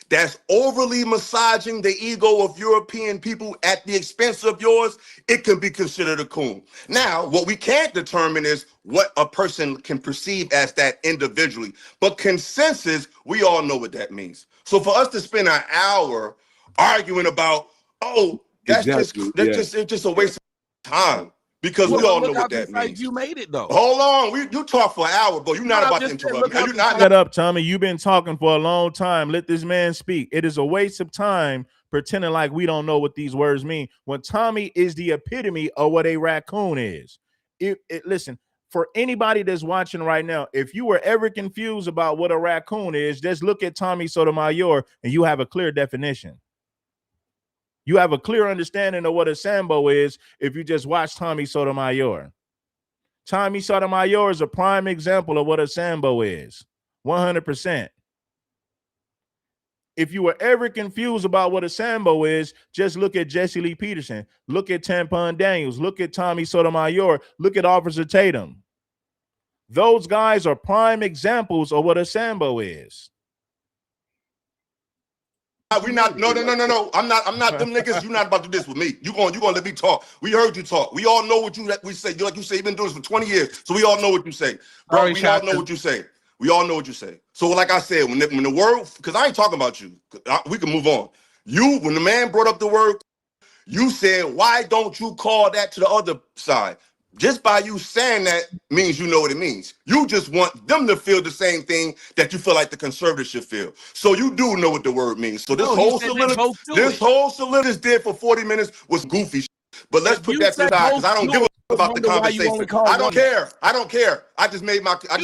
that's overly massaging the ego of European people at the expense of yours, it can be considered a coon. Now, what we can't determine is what a person can perceive as that individually. But consensus, we all know what that means. So for us to spend an hour arguing about, oh, it's just a waste of time. Because we all know what that means. You made it though. Hold on, you talk for an hour, but you're not about to interrupt me. Shut up, Tommy. You've been talking for a long time. Let this man speak. It is a waste of time pretending like we don't know what these words mean when Tommy is the epitome of what a raccoon is. Listen, for anybody that's watching right now, if you were ever confused about what a raccoon is, just look at Tommy Sotomayor and you have a clear definition. You have a clear understanding of what a sambo is if you just watch Tommy Sotomayor. Tommy Sotomayor is a prime example of what a sambo is, 100%. If you were ever confused about what a sambo is, just look at Jesse Lee Peterson, look at Tampon Daniels, look at Tommy Sotomayor, look at Officer Tatum. Those guys are prime examples of what a sambo is. We not no. I'm not them niggas. You not about to do this with me. You gonna let me talk. We heard you talk. We all know what we say. Like you say, you've been doing this for 20 years. So we all know what you say. Bro, we all know what you say. We all know what you say. So like I said, when the word, because I ain't talking about you. We can move on. When the man brought up the word, you said, why don't you call that to the other side? Just by you saying that means you know what it means. You just want them to feel the same thing that you feel like the conservatives should feel. So you do know what the word means. So this whole soliloquy did for 40 minutes was goofy. But let's put that to the side because I don't give a about the conversation. I don't care. I just made my point. I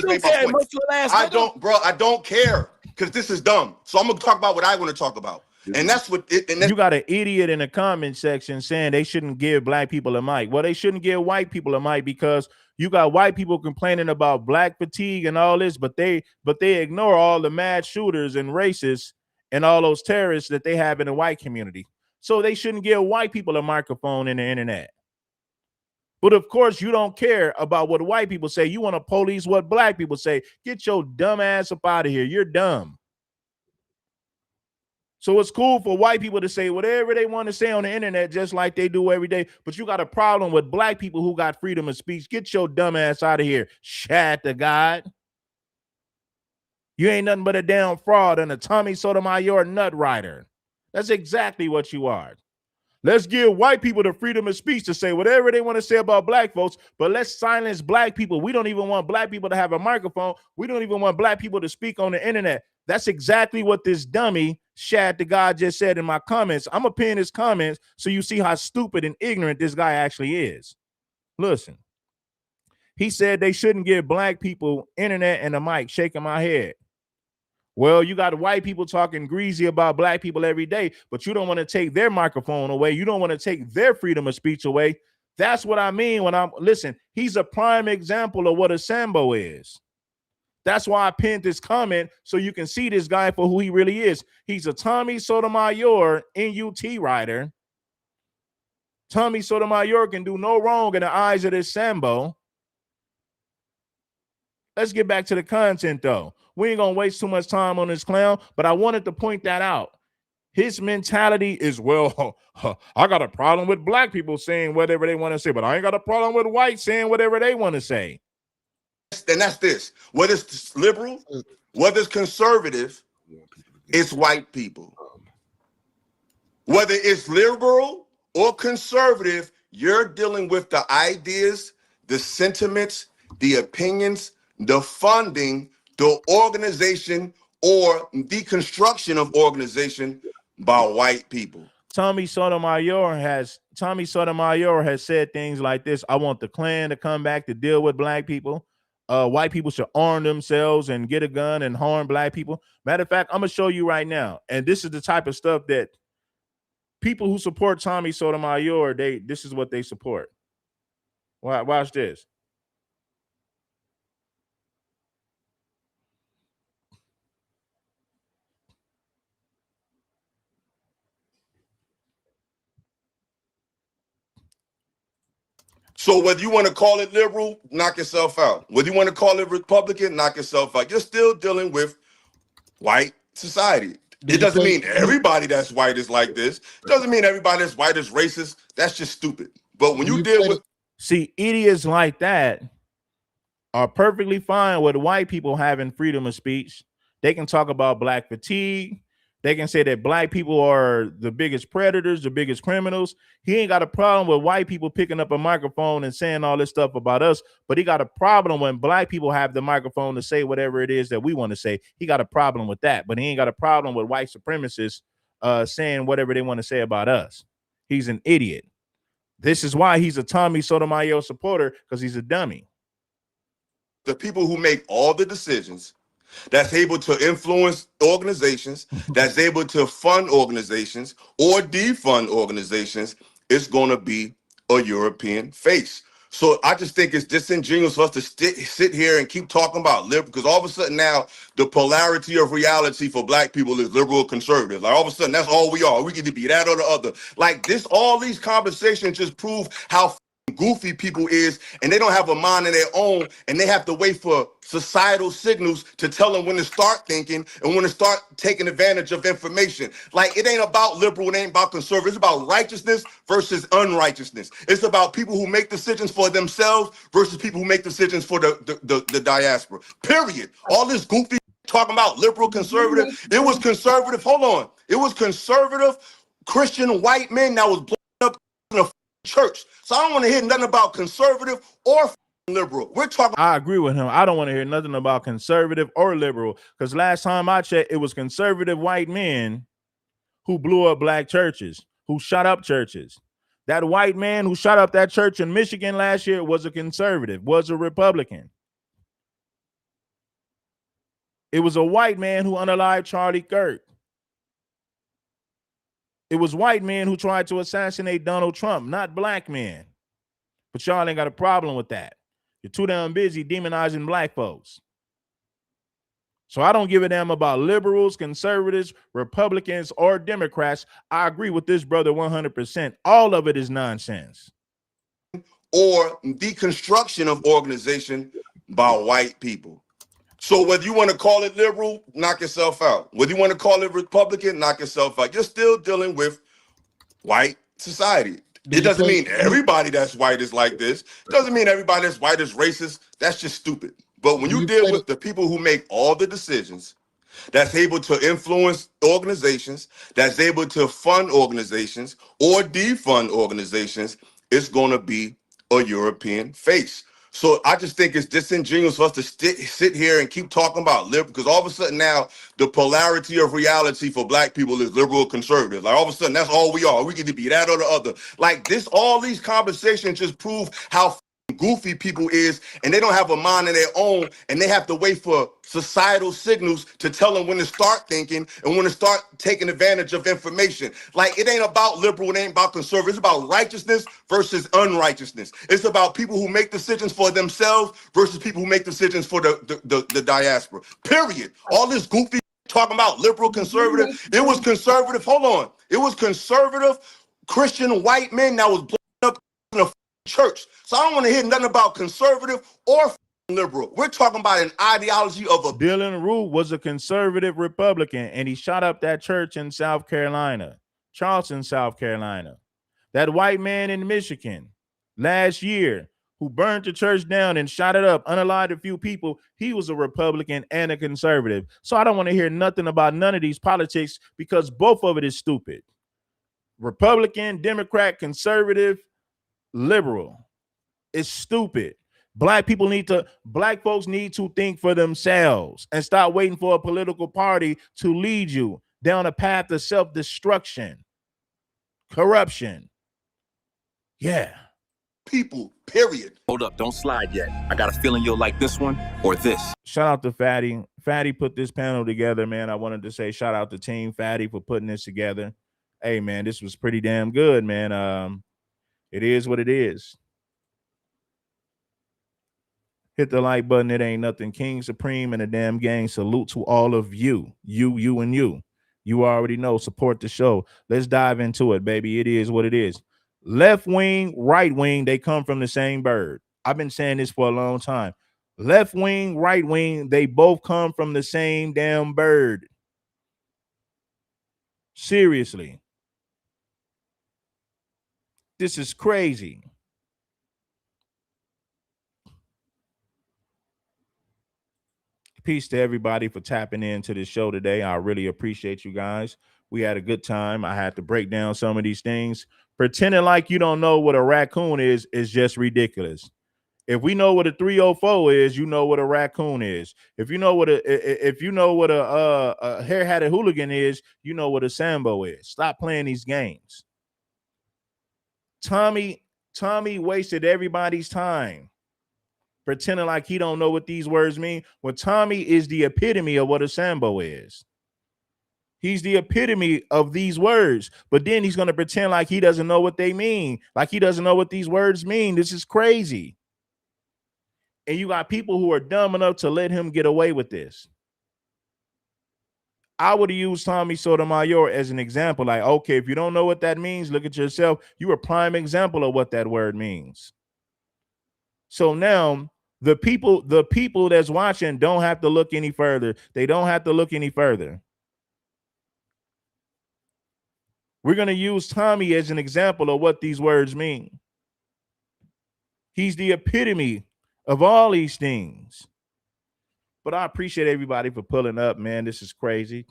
don't care because this is dumb. So I'm gonna talk about what I want to talk about. And that's what you got an idiot in the comment section saying they shouldn't give black people a mic. Well, they shouldn't give white people a mic because you got white people complaining about black fatigue and all this, but they ignore all the mad shooters and racists and all those terrorists that they have in the white community. So they shouldn't give white people a microphone in the internet. But of course, you don't care about what white people say. You want to police what black people say. Get your dumb ass up out of here. You're dumb. So it's cool for white people to say whatever they want to say on the internet, just like they do every day. But you got a problem with black people who got freedom of speech. Get your dumb ass out of here. Shat to God. You ain't nothing but a damn fraud and a Tommy Sotomayor nut rider. That's exactly what you are. Let's give white people the freedom of speech to say whatever they want to say about black folks, but let's silence black people. We don't even want black people to have a microphone. We don't even want black people to speak on the internet. That's exactly what this dummy Shad the God just said in my comments. I'm going to pin his comments so you see how stupid and ignorant this guy actually is. Listen, he said they shouldn't give black people internet and a mic, shaking my head. Well, you got white people talking greasy about black people every day, but you don't want to take their microphone away. You don't want to take their freedom of speech away. That's what I mean when listen, he's a prime example of what a sambo is. That's why I pinned this comment so you can see this guy for who he really is. He's a Tommy Sotomayor NUT writer. Tommy Sotomayor can do no wrong in the eyes of this sambo. Let's get back to the content, though. We ain't going to waste too much time on this clown, but I wanted to point that out. His mentality is, well, I got a problem with black people saying whatever they want to say, but I ain't got a problem with whites saying whatever they want to say. And that's this. Whether it's liberal, whether it's conservative, it's white people. Whether it's liberal or conservative, you're dealing with the ideas, the sentiments, the opinions, the funding, the organization, or deconstruction of organization by white people. Tommy Sotomayor has said things like this. I want the Klan to come back to deal with black people. White people should arm themselves and get a gun and harm black people. Matter of fact, I'm gonna show you right now. And this is the type of stuff that people who support Tommy Sotomayor, this is what they support. Watch this. So whether you want to call it liberal, knock yourself out. Whether you want to call it Republican, knock yourself out. You're still dealing with white society. It doesn't mean everybody that's white is like this. It doesn't mean everybody that's white is racist. That's just stupid. But when you deal with... See, idiots like that are perfectly fine with white people having freedom of speech. They can talk about black fatigue. They can say that black people are the biggest predators, the biggest criminals. He ain't got a problem with white people picking up a microphone and saying all this stuff about us, but he got a problem when black people have the microphone to say whatever it is that we want to say. He got a problem with that, but he ain't got a problem with white supremacists saying whatever they want to say about us. He's an idiot. This is why he's a Tommy Sotomayor supporter, because he's a dummy. The people who make all the decisions, that's able to influence organizations, that's able to fund organizations or defund organizations, it's going to be a European face. So I just think it's disingenuous for us to sit here and keep talking about liberal, because all of a sudden now the polarity of reality for black people is liberal or conservative. Like all of a sudden that's all we are. We get to be that or the other. Like this, all these conversations just prove how goofy people is, and they don't have a mind of their own, and they have to wait for societal signals to tell them when to start thinking and when to start taking advantage of information. Like it ain't about liberal, it ain't about conservative. It's about righteousness versus unrighteousness. It's about people who make decisions for themselves versus people who make decisions for the diaspora. Period. All this goofy talking about liberal, conservative. It was conservative. Hold on. It was conservative Christian white men that was blowing up in a church. So I don't want to hear nothing about conservative or liberal. We're talking. I agree with him. I don't want to hear nothing about conservative or liberal, because last time I checked, it was conservative white men who blew up black churches, who shot up churches. That white man who shot up that church in Michigan last year was a conservative, was a Republican. It was a white man who unalived Charlie Kirk. It was white men who tried to assassinate Donald Trump, not black men. But y'all ain't got a problem with that. You're too damn busy demonizing black folks. So I don't give a damn about liberals, conservatives, Republicans, or Democrats. I agree with this brother 100%. All of it is nonsense. Or deconstruction of organization by white people. So whether you want to call it liberal, knock yourself out. Whether you want to call it Republican, knock yourself out. You're still dealing with white society. It doesn't mean everybody that's white is like this. It doesn't mean everybody that's white is racist. That's just stupid. But when you deal with the people who make all the decisions, that's able to influence organizations, that's able to fund organizations or defund organizations, it's going to be a European face. So I just think it's disingenuous for us to sit here and keep talking about liberal, because all of a sudden now the polarity of reality for black people is liberal or conservative. Like all of a sudden that's all we are. We get to be that or the other. Like this, all these conversations just prove how them goofy people is, and they don't have a mind of their own, and they have to wait for societal signals to tell them when to start thinking and when to start taking advantage of information. Like, it ain't about liberal, it ain't about conservative. It's about righteousness versus unrighteousness. It's about people who make decisions for themselves versus people who make decisions for the diaspora. Period. All this goofy talking about liberal, conservative. It was conservative. Hold on. It was conservative Christian white men that was blowing up in a church. So I don't want to hear nothing about conservative or liberal. We're talking about an ideology of a... Dylan Root was a conservative Republican, and he shot up that church in South Carolina, Charleston, South Carolina. That white man in Michigan last year who burned the church down and shot it up, unalived a few people, he was a Republican and a conservative. So I don't want to hear nothing about none of these politics because both of it is stupid. Republican, Democrat, conservative, liberal. It's stupid. Black folks need to think for themselves and stop waiting for a political party to lead you down a path of self-destruction, corruption. Yeah. People, period. Hold up, don't slide yet. I got a feeling you'll like this one or this. Shout out to Fatty. Fatty put this panel together, man. I wanted to say shout out to Team Fatty for putting this together. Hey, man, this was pretty damn good, man. It is what it is. Hit the like button. It ain't nothing. King Supreme and the damn gang. Salute to all of you. You, and you. You already know. Support the show. Let's dive into it, baby. It is what it is. Left wing, right wing, they come from the same bird. I've been saying this for a long time. Left wing, right wing, they both come from the same damn bird. Seriously. This is crazy. Peace to everybody for tapping into this show today. I really appreciate you guys. We had a good time. I had to break down some of these things. Pretending like you don't know what a raccoon is just ridiculous. If we know what a 304 is, you know what a raccoon is. If you know what a hair-hatted hooligan is, you know what a sambo is. Stop playing these games. Tommy wasted everybody's time pretending like he don't know what these words mean when Tommy is the epitome of what a sambo is. He's the epitome of these words, but then he's going to pretend like he doesn't know what they mean, like he doesn't know what these words mean. This is crazy. And you got people who are dumb enough to let him get away with this. I would have used Tommy Sotomayor as an example. Like, okay, if you don't know what that means, look at yourself. You're a prime example of what that word means. So now the people that's watching don't have to look any further. They don't have to look any further. We're going to use Tommy as an example of what these words mean. He's the epitome of all these things. But I appreciate everybody for pulling up, man. This is crazy.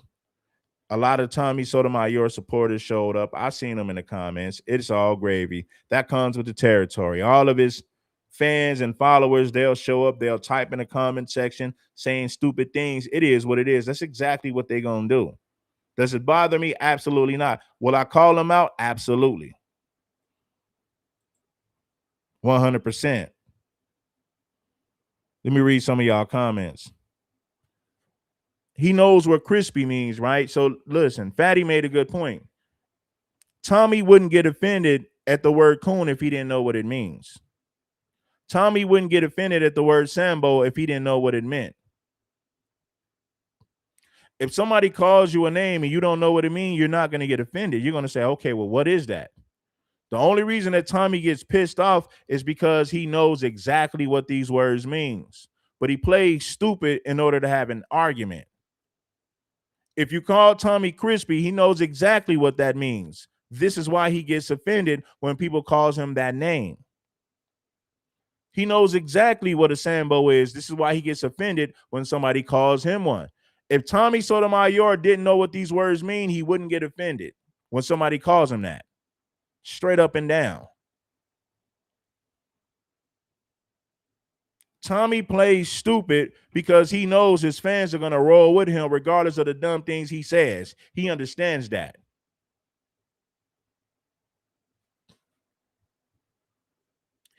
A lot of Tommy Sotomayor supporters showed up. I seen them in the comments. It's all gravy. That comes with the territory. All of his fans and followers, they'll show up. They'll type in the comment section saying stupid things. It is what it is. That's exactly what they're going to do. Does it bother me? Absolutely not. Will I call them out? Absolutely. 100%. Let me read some of y'all comments. He knows what crispy means, right? So listen, Fatty made a good point. Tommy wouldn't get offended at the word coon if he didn't know what it means. Tommy wouldn't get offended at the word sambo if he didn't know what it meant. If somebody calls you a name and you don't know what it means, you're not going to get offended. You're going to say, okay, well, what is that? The only reason that Tommy gets pissed off is because he knows exactly what these words means, but he plays stupid in order to have an argument. If you call Tommy crispy, he knows exactly what that means. This is why he gets offended when people calls him that name. He knows exactly what a sambo is. This is why he gets offended when somebody calls him one. If Tommy Sotomayor didn't know what these words mean, he wouldn't get offended when somebody calls him that. Straight up and down. Tommy plays stupid because he knows his fans are going to roll with him regardless of the dumb things he says. He understands that.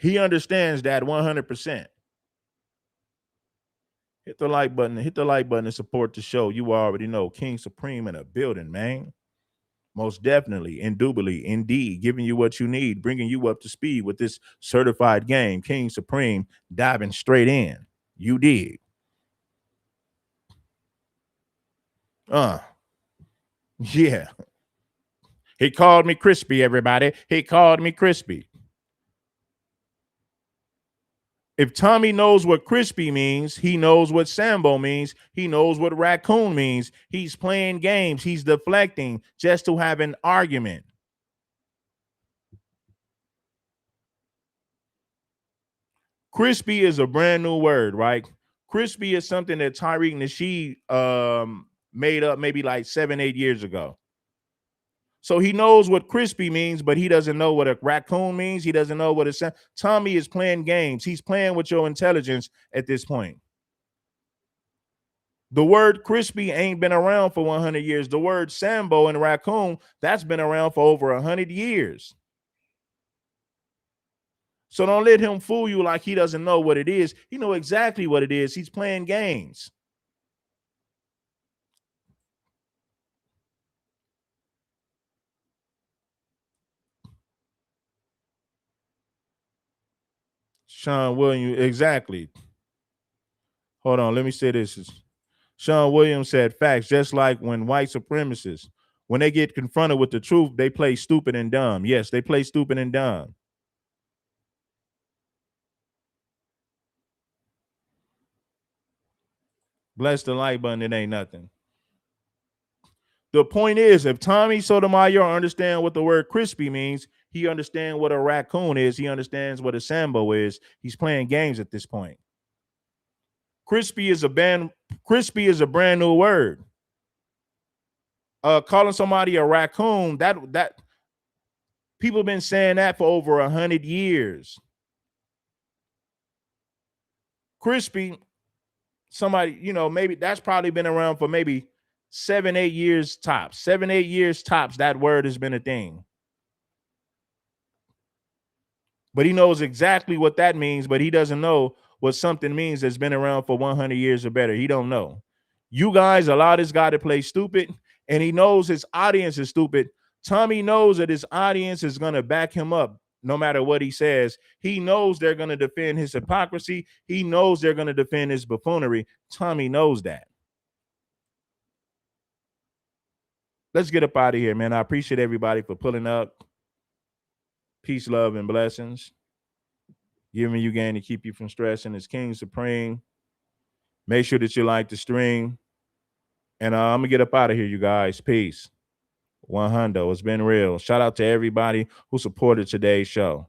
He understands that 100%. Hit the like button. Hit the like button and support the show. You already know King Supreme in a building, man. Most definitely, indubitably, indeed, giving you what you need, bringing you up to speed with this certified game. King Supreme diving straight in. You dig? Yeah. He called me crispy, everybody. He called me crispy. If Tommy knows what crispy means, he knows what sambo means. He knows what raccoon means. He's playing games. He's deflecting just to have an argument. Crispy is a brand new word, right? Crispy is something that Tariq Nasheed made up maybe like 7-8 years ago. So he knows what crispy means, but he doesn't know what a raccoon means. He doesn't know what a Tommy is playing games. He's playing with your intelligence at this point. The word crispy ain't been around for 100 years. The word sambo and raccoon, that's been around for over 100 years. So don't let him fool you like he doesn't know what it is. He knows exactly what it is. He's playing games. Sean Williams, exactly. Hold on, let me say this. Sean Williams said facts, just like when white supremacists, when they get confronted with the truth, they play stupid and dumb. Yes, they play stupid and dumb. Bless the like button, it ain't nothing. The point is, if Tommy Sotomayor understands what the word crispy means, he understands what a raccoon is. He understands what a sambo is. He's playing games at this point. Crispy is a brand new word. Calling somebody a raccoon, that people have been saying that for over 100 years. Crispy, somebody, maybe that's probably been around for maybe 7-8 years tops. 7-8 years tops, that word has been a thing. But he knows exactly what that means, but he doesn't know what something means that's been around for 100 years or better. He don't know. You guys allow this guy to play stupid, and he knows his audience is stupid. Tommy knows that his audience is going to back him up no matter what he says. He knows they're going to defend his hypocrisy. He knows they're going to defend his buffoonery. Tommy knows that. Let's get up out of here, man. I appreciate everybody for pulling up. Peace, love, and blessings. Giving you game to keep you from stressing. It's King Supreme. Make sure that you like the stream. And I'm going to get up out of here, you guys. Peace. 100. It's been real. Shout out to everybody who supported today's show.